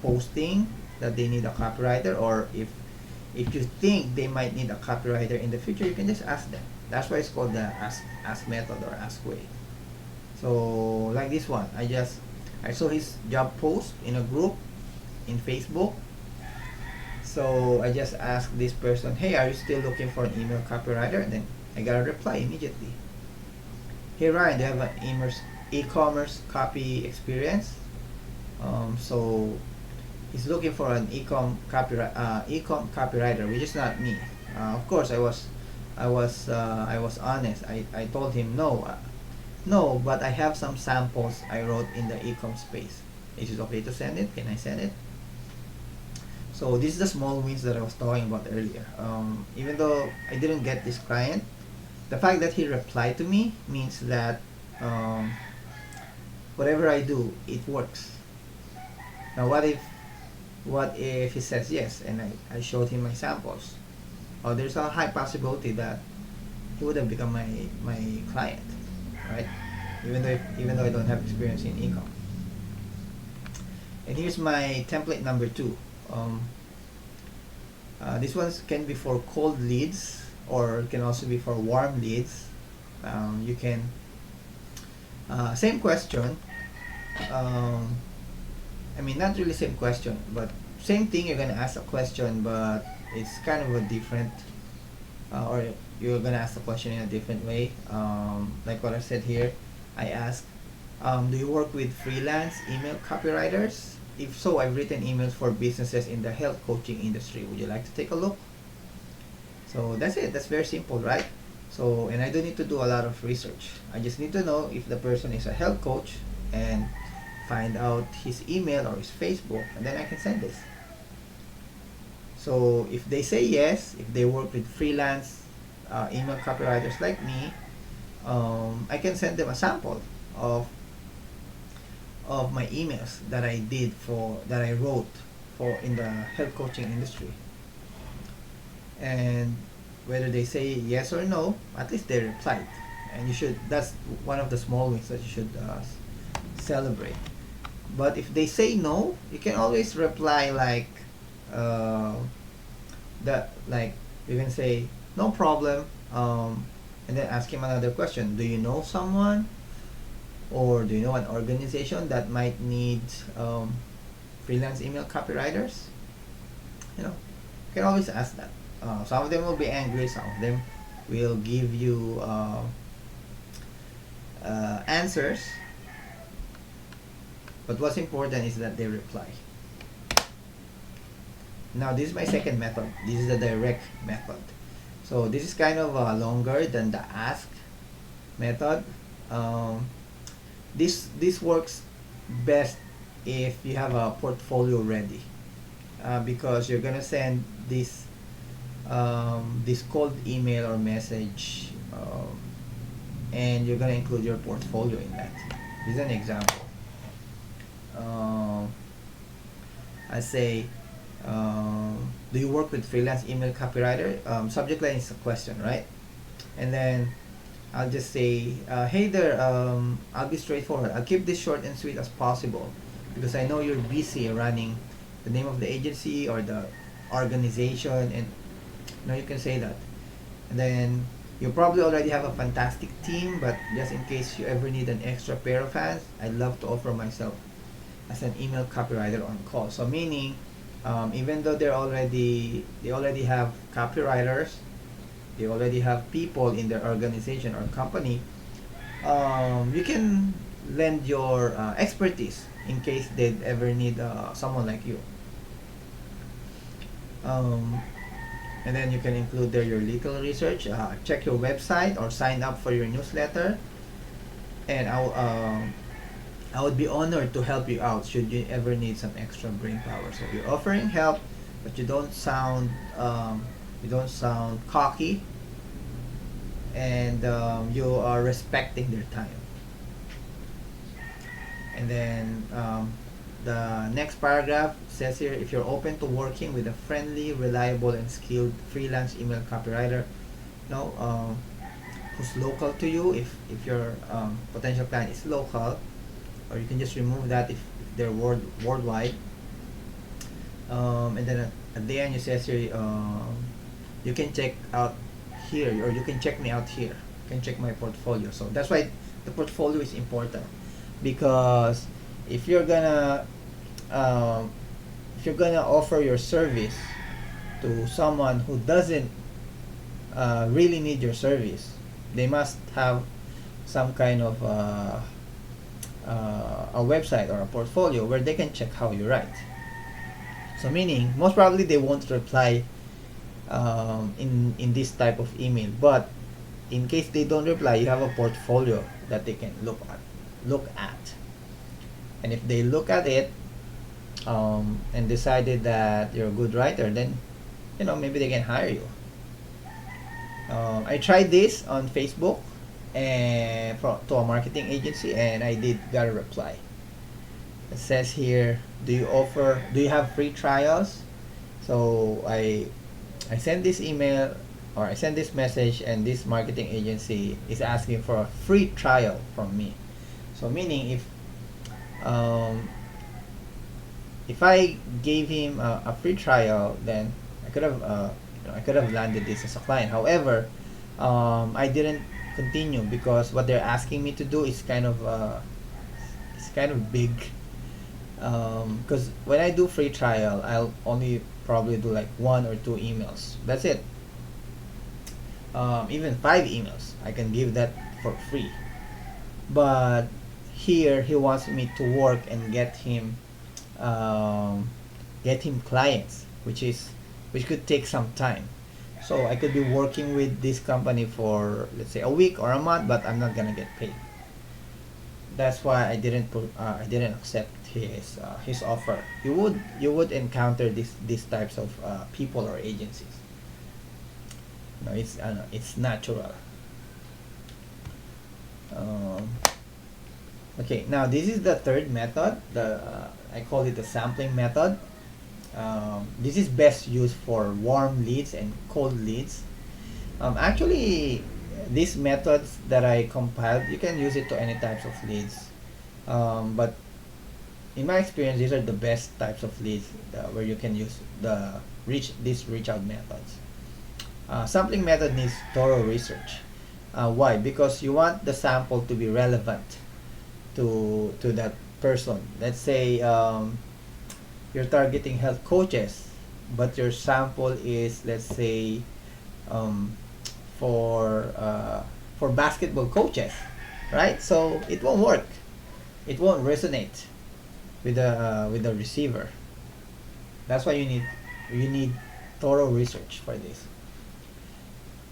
Speaker 1: posting that they need a copywriter, or if you think they might need a copywriter in the future, you can just ask them. That's why it's called the ask method or ask way. So like this one, I saw his job post in a group in Facebook. So I just asked this person, hey, are you still looking for an email copywriter? And then I got a reply immediately. Hey Ryan, do you have an e-commerce copy experience? So he's looking for an e-com copywriter, which is not me. Of course, I was honest. I told him no, but I have some samples I wrote in the e-com space. Is it okay to send it? Can I send it? So this is the small wins that I was talking about earlier. Even though I didn't get this client, the fact that he replied to me means that whatever I do, it works. Now what if he says yes and I showed him my samples? Oh, there's a high possibility that he would have become my client, right? Even though I don't have experience in e-com. And here's my template number 2. This one can be for cold leads, or it can also be for warm leads. You can same question. I mean, not really same question, but same thing. You're gonna ask a question, but it's kind of a different, or you're gonna ask the question in a different way. Like what I said here, I asked, do you work with freelance email copywriters? If so, I've written emails for businesses in the health coaching industry. Would you like to take a look? So that's it. That's very simple, right? So, and I don't need to do a lot of research. I just need to know if the person is a health coach and find out his email or his Facebook, and then I can send this. So if they say yes, if they work with freelance email copywriters like me, I can send them a sample of my emails that I wrote for in the health coaching industry. And whether they say yes or no, at least they replied. And that's one of the small wins that you should celebrate. But if they say no, you can always reply like uh, like you can say no problem, and then ask him another question. Do you know someone, or do you know an organization that might need freelance email copywriters? You can always ask that. Some of them will be angry, some of them will give you answers, but what's important is that they reply. Now this is my second method. This is the direct method. So this is kind of longer than the ask method. This works best if you have a portfolio ready, because you're gonna send this cold email or message, and you're gonna include your portfolio in that. This is an example. I say, do you work with freelance email copywriter? Subject line is a question, right? And then I'll just say, hey there, I'll be straightforward. I'll keep this short and sweet as possible because I know you're busy running the name of the agency or the organization, and you can say that. And then you probably already have a fantastic team, but just in case you ever need an extra pair of hands, I'd love to offer myself as an email copywriter on call. So meaning, even though they already have copywriters, they already have people in their organization or company, you can lend your expertise in case they'd ever need someone like you. And then you can include there your little research, check your website or sign up for your newsletter, and I would be honored to help you out should you ever need some extra brain power. So you're offering help, but you don't sound cocky, and you are respecting their time. And then the next paragraph says here, if you're open to working with a friendly, reliable, and skilled freelance email copywriter, who's local to you, if your potential client is local, or you can just remove that if they're worldwide. And then at the end, you says here, you can check out here, or you can check me out here. You can check my portfolio. So that's why the portfolio is important, because if you're gonna offer your service to someone who doesn't really need your service, they must have some kind of a website or a portfolio where they can check how you write. So meaning, most probably they won't reply in this type of email, but in case they don't reply, you have a portfolio that they can look at. And if they look at it and decided that you're a good writer, then maybe they can hire you. I tried this on Facebook and to a marketing agency, and I got a reply. It says here, do you have free trials? So I sent this email, or I sent this message, and this marketing agency is asking for a free trial from me. So meaning, if I gave him a free trial, then I could have landed this as a client. However, I didn't continue because what they're asking me to do is kind of big. Because when I do free trial, I'll only probably do like 1 or 2 emails. That's it. Even 5 emails, I can give that for free. But here he wants me to work and get him clients, which could take some time. So I could be working with this company for, let's say, a week or a month, but I'm not gonna get paid. That's why I didn't accept his offer. You would encounter these types of people or agencies. No, it's natural. Um, okay, now this is the third method. I call it the sampling method. This is best used for warm leads and cold leads. Actually, these methods that I compiled, you can use it to any types of leads. But in my experience, these are the best types of leads where you can use these reach out methods. Sampling method needs thorough research. Why? Because you want the sample to be relevant to that person. Let's say you're targeting health coaches, but your sample is, let's say, um, for basketball coaches, right? So it won't work. It won't resonate with the receiver. That's why you need thorough research for this.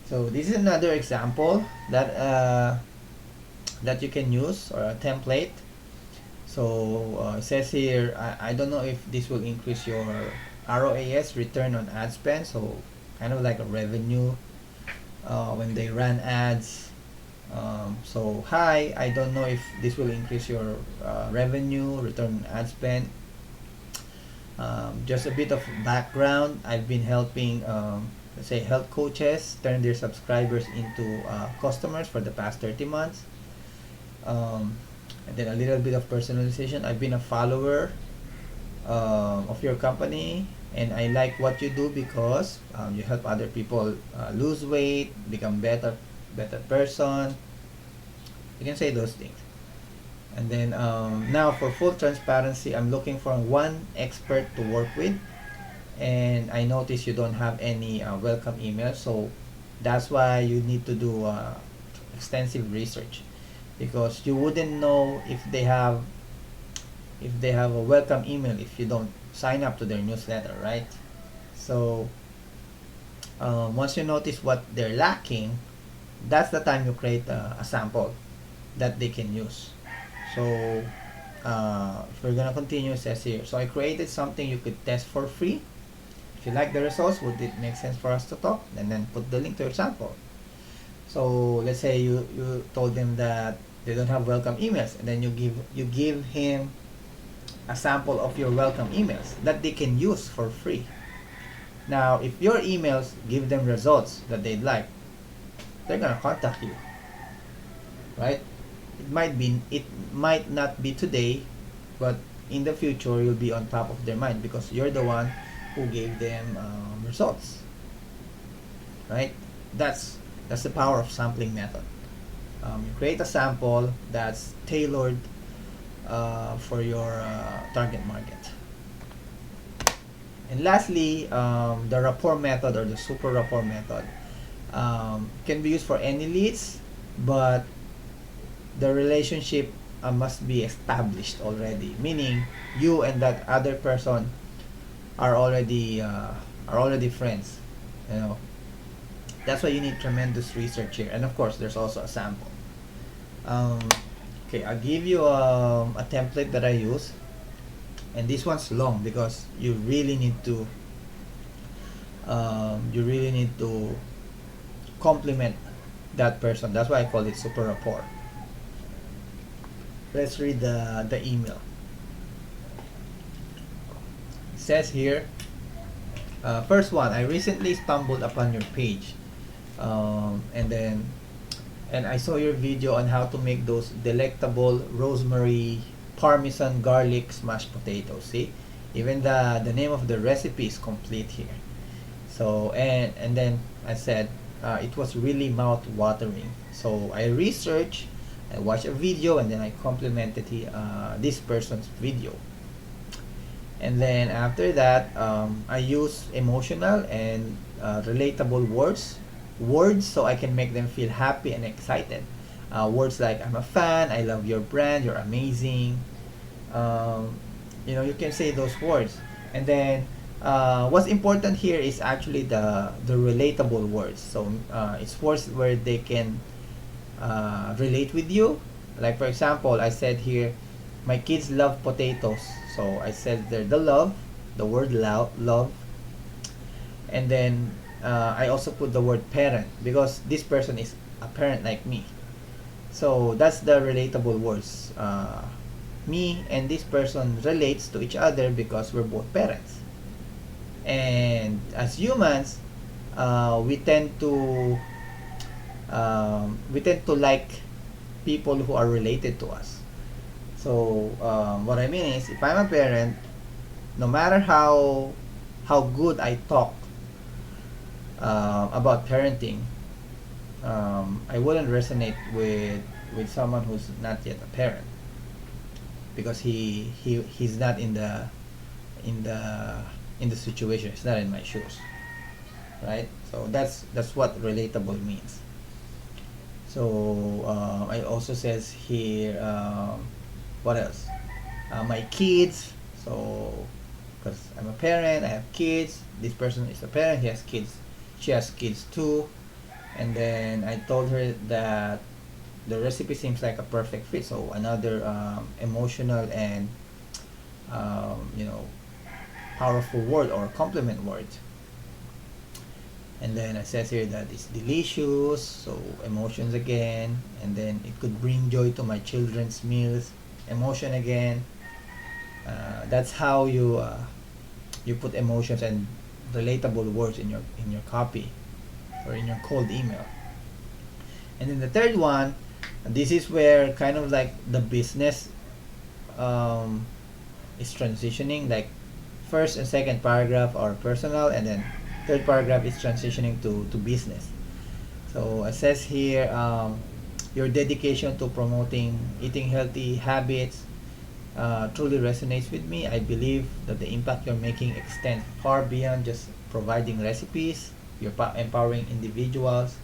Speaker 1: So this is another example that you can use, or a template. So it says here, I don't know if this will increase your ROAS, return on ad spend. So kind of like a revenue when they run ads. So hi, I don't know if this will increase your revenue, return on ad spend. Just a bit of background. I've been helping let's say health coaches turn their subscribers into customers for the past 30 months. And then a little bit of personalization. I've been a follower of your company, and I like what you do because you help other people lose weight, become better person. You can say those things. And then now, for full transparency, I'm looking for one expert to work with, and I notice you don't have any welcome emails, so that's why you need to do extensive research, because you wouldn't know if they have a welcome email if you don't sign up to their newsletter, right? So once you notice what they're lacking, that's the time you create a sample that they can use. So if we're gonna continue, it says here, so I created something you could test for free. If you like the results, would it make sense for us to talk? And then put the link to your sample. So let's say you told them that they don't have welcome emails, and then you give him a sample of your welcome emails that they can use for free. Now, if your emails give them results that they'd like, they're gonna contact you, right? It might not be today, but in the future you'll be on top of their mind because you're the one who gave them results, right? That's the power of sampling method. You create a sample that's tailored for your target market. And lastly, the rapport method, or the super rapport method, can be used for any leads, but the relationship must be established already, meaning you and that other person are already friends. You know, that's why you need tremendous research here, and of course there's also a sample. Okay, I'll give you a template that I use, and this one's long because you really need to compliment that person. That's why I call it super rapport. Let's read the email. It says here, first one, I recently stumbled upon your page, and I saw your video on how to make those delectable rosemary parmesan garlic smashed potatoes. See, even the name of the recipe is complete here. So and then I said it was really mouth watering. So I researched, I watched a video, and then I complimented this person's video. And then after that, I use emotional and relatable words so I can make them feel happy and excited. Words like, I'm a fan, I love your brand, you're amazing. You can say those words. And then what's important here is actually the relatable words. So it's words where they can relate with you, Like for example, I said here, my kids love potatoes. So I said there the love, the word love, and then I also put the word parent because this person is a parent like me. So that's the relatable words. Me and this person relates to each other because we're both parents. And as humans, we tend to like people who are related to us. So what I mean is, if I'm a parent, no matter how good I talk about parenting, I wouldn't resonate with someone who's not yet a parent because he's not in the in the situation. He's not in my shoes, right? So that's what relatable means. So I also says here, what else? My kids. So because I'm a parent, I have kids. This person is a parent. He has kids. She has kids too. And then I told her that the recipe seems like a perfect fit. So another emotional and you know, powerful word or compliment word. And then it says here that it's delicious, so emotions again. And then it could bring joy to my children's meals, emotion again. That's how you put emotions and relatable words in your copy or in your cold email. And then the third one, this is where kind of like the business is transitioning. Like first and second paragraph are personal, and then third paragraph is transitioning to business. So it says here, your dedication to promoting eating healthy habits truly resonates with me. I believe that the impact you're making extends far beyond just providing recipes. You're empowering individuals.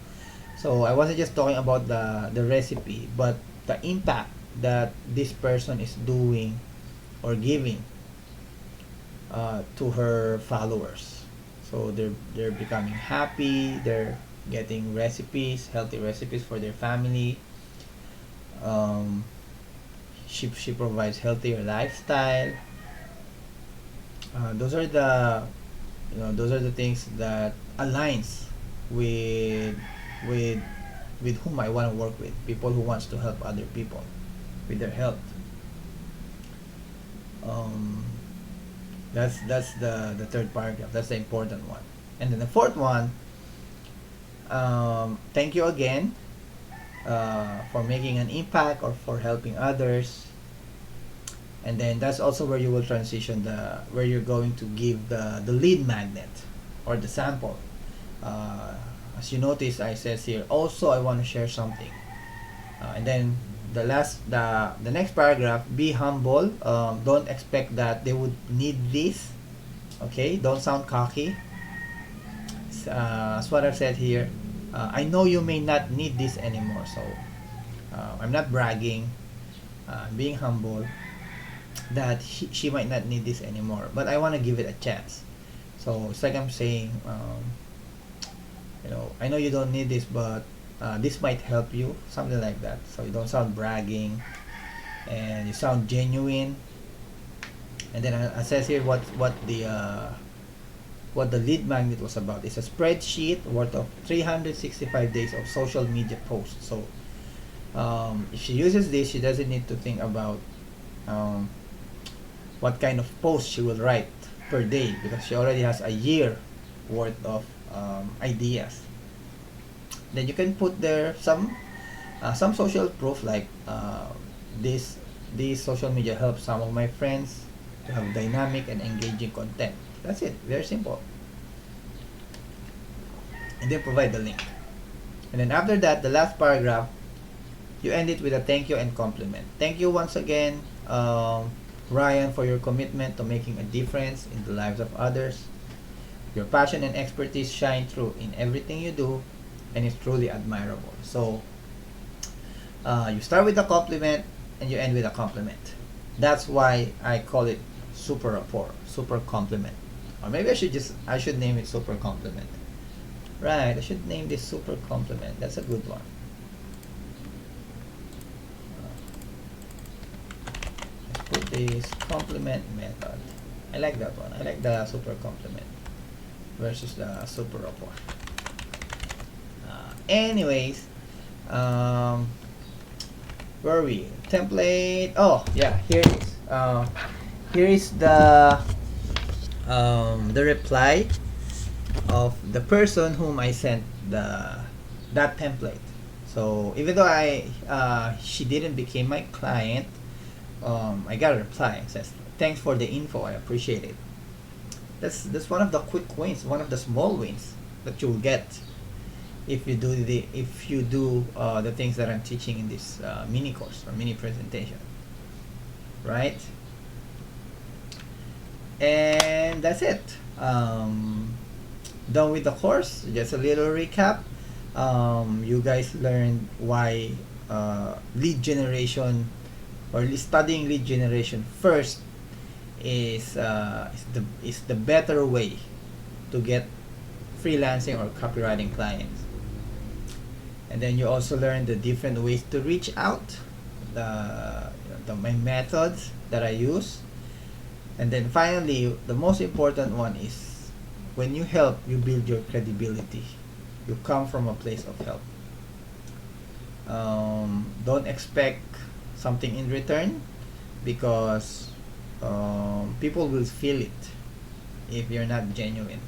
Speaker 1: So I wasn't just talking about the recipe, but the impact that this person is doing or giving to her followers. So they're becoming happy. They're getting recipes, healthy recipes for their family. Um, she provides healthier lifestyle. Those are the those are the things that aligns with with with whom I want to work with. People who wants to help other people with their health. Um, that's the third paragraph. That's the important one. And then the fourth one. Thank you again for making an impact or for helping others. And then that's also where you will transition where you're going to give the lead magnet or the sample. As you notice, I says here also I want to share something. And then the next paragraph, be humble. Don't expect that they would need this. Okay, don't sound cocky. That's what I've said here. I know you may not need this anymore, so I'm not bragging. I'm being humble that she might not need this anymore, but I want to give it a chance. So it's like I'm saying, I know you don't need this, but this might help you, something like that. So you don't sound bragging, and you sound genuine. And then it says here what the lead magnet was about. It's a spreadsheet worth of 365 days of social media posts. So if she uses this, she doesn't need to think about what kind of post she will write per day, because she already has a year worth of ideas. Then you can put there some social proof, like this social media helps some of my friends to have dynamic and engaging content. That's it. Very simple. And then provide the link. And then after that, the last paragraph, you end it with a thank you and compliment. Thank you once again, Ryan, for your commitment to making a difference in the lives of others. Your passion and expertise shine through in everything you do, and it's truly admirable. So you start with a compliment and you end with a compliment. That's why I call it super rapport, super compliment. Or maybe I should name it super compliment. Right, I should name this super compliment. That's a good one. is complement method. I like that one. I like the super complement versus the super rapport. Anyways, um, where are we? Template. Oh yeah, here it is. Here is the reply of the person whom I sent that template. So even though she didn't become my client, I got a reply. It says, "Thanks for the info. I appreciate it." That's one of the quick wins, one of the small wins that you'll get if you do the things that I'm teaching in this mini course or mini presentation, right? And that's it. Done with the course. Just a little recap. You guys learned why lead generation or studying lead generation first is the better way to get freelancing or copywriting clients. And then you also learn the different ways to reach out, my methods that I use. And then finally, the most important one is when you help, you build your credibility. You come from a place of help. Don't expect something in return because people will feel it if you're not genuine.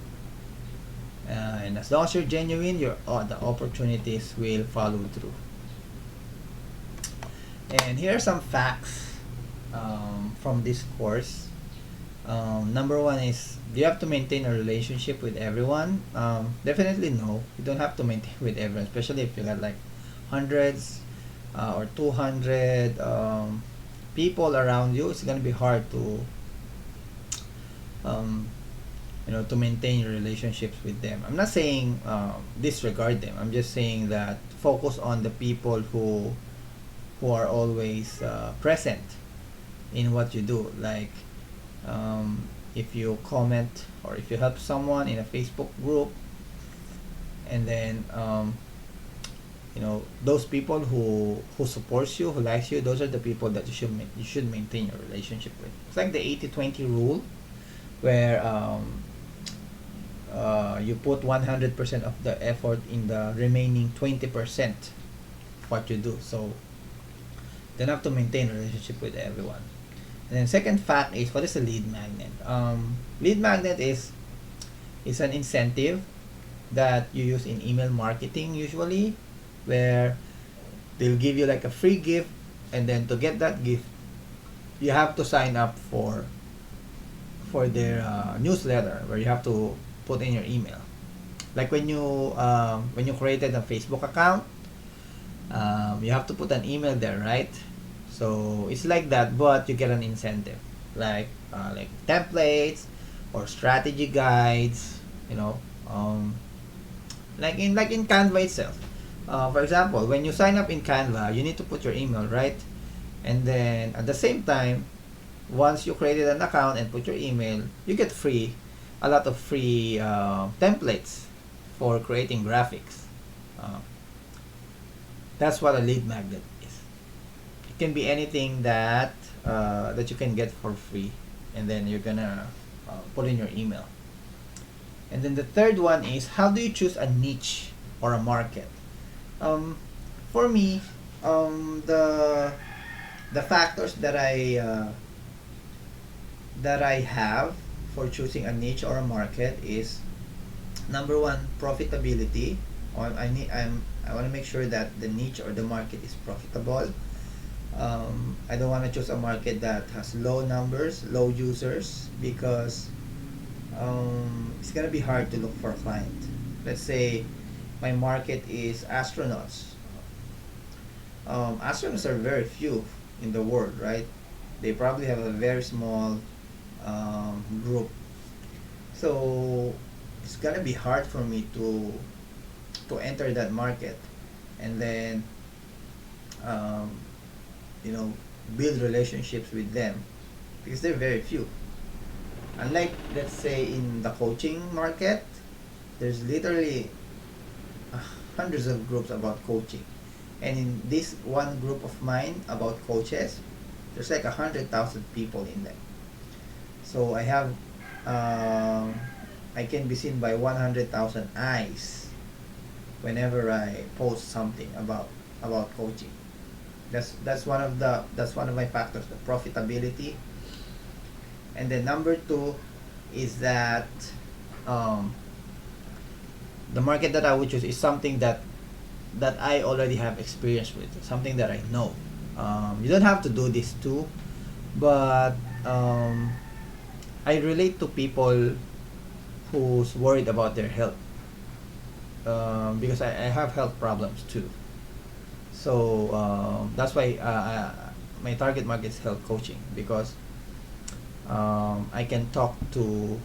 Speaker 1: And as long as you're genuine, the opportunities will follow through. And here are some facts from this course. Number one is, do you have to maintain a relationship with everyone? Definitely no. You don't have to maintain with everyone, especially if you got like hundreds or 200 people around you. It's gonna be hard to to maintain your relationships with them. I'm not saying disregard them. I'm just saying that focus on the people who are always present in what you do. Like if you comment or if you help someone in a Facebook group, and then those people who supports you, who likes you, those are the people that you should maintain your relationship with. It's like the 80-20 rule, where you put 100% of the effort in the remaining 20% what you do. So you don't have to maintain a relationship with everyone. And then second fact is, what is a lead magnet? Lead magnet is an incentive that you use in email marketing usually, where they'll give you like a free gift, and then to get that gift you have to sign up for their newsletter, where you have to put in your email. Like when you created a Facebook account, you have to put an email there, right? So it's like that, but you get an incentive, like templates or strategy guides, like in Canva itself. For example, when you sign up in Canva, you need to put your email, right? And then at the same time, once you created an account and put your email, you get a lot of free templates for creating graphics. That's what a lead magnet is. It can be anything that you can get for free, and then you're gonna put in your email. And then the third one is, how do you choose a niche or a market? For me, the factors that I have for choosing a niche or a market is, number one, profitability. I want to make sure that the niche or the market is profitable. I don't want to choose a market that has low numbers, low users, because it's gonna be hard to look for a client. Let's say my market is astronauts. Astronauts are very few in the world, right? They probably have a very small group. So it's gonna be hard for me to enter that market, and then build relationships with them, because they're very few. Unlike, let's say, in the coaching market, there's literally hundreds of groups about coaching, and in this one group of mine about coaches, There's like 100,000 people in them. So I have, I can be seen by 100,000 eyes whenever I post something about coaching. That's one of my factors, the profitability. And then number two is that, um, the market that I would choose is something that I already have experience with, something that I know. You don't have to do this too, but I relate to people who's worried about their health, because I have health problems too. So that's why my target market is health coaching, because I can talk to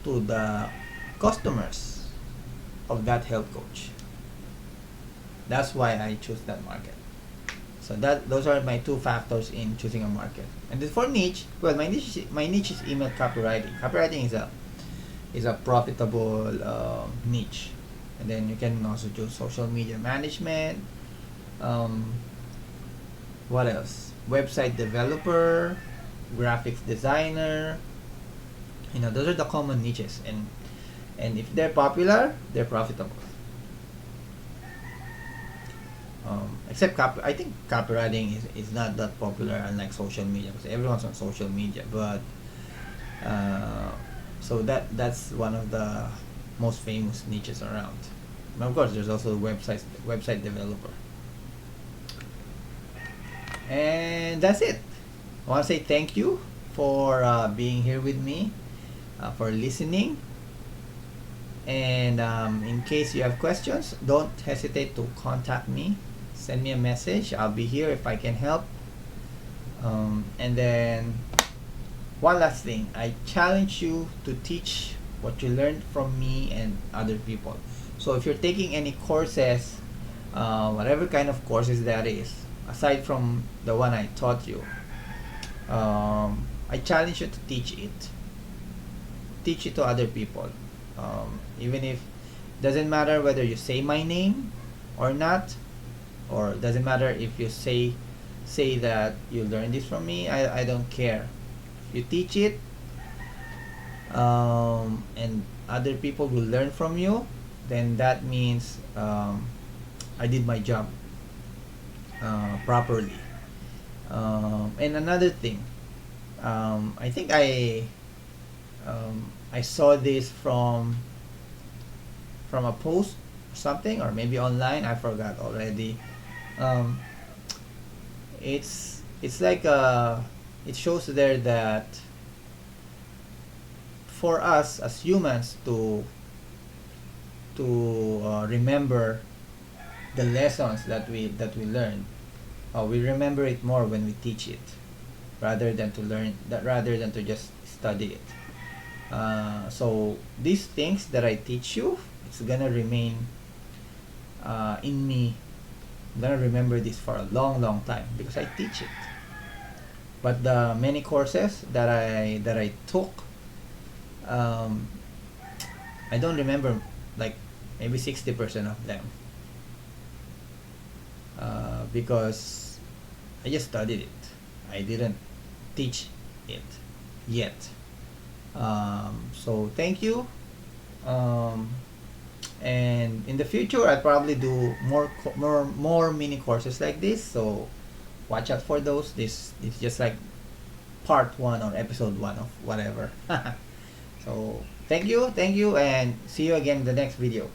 Speaker 1: the customers of that health coach. That's why I choose that market. So those are my two factors in choosing a market. And then for niche, well, my niche is email copywriting. Copywriting is a profitable niche. And then you can also choose social media management. Um, what else? Website developer, graphics designer. Those are the common niches, and if they're popular, they're profitable. Except I think copywriting is not that popular, unlike social media, because everyone's on social media. But so that's one of the most famous niches around. And of course, there's also website developer. And that's it. I want to say thank you for being here with me, for listening. And in case you have questions, don't hesitate to contact me. Send me a message. I'll be here if I can help. And then one last thing, I challenge you to teach what you learned from me and other people. So if you're taking any courses, whatever kind of courses that is, aside from the one I taught you, I challenge you to teach it. Teach it to other people. Even if doesn't matter whether you say my name or not, or doesn't matter if you say that you learned this from me. I don't care. If you teach it, and other people will learn from you, then that means I did my job properly. And another thing, I think I saw this from a post or something, or maybe online. I forgot already. It's like it shows there that for us as humans to remember the lessons that we learn, we remember it more when we teach it, rather than to just study it. So these things that I teach you, it's gonna remain in me. I'm gonna remember this for a long time because I teach it. But the many courses that I took, I don't remember, like maybe 60% of them, because I just studied it. I didn't teach it yet. So thank you. And in the future, I'll probably do more mini courses like this. So watch out for those. This is just like part 1 or episode 1 of whatever. So thank you, and see you again in the next video.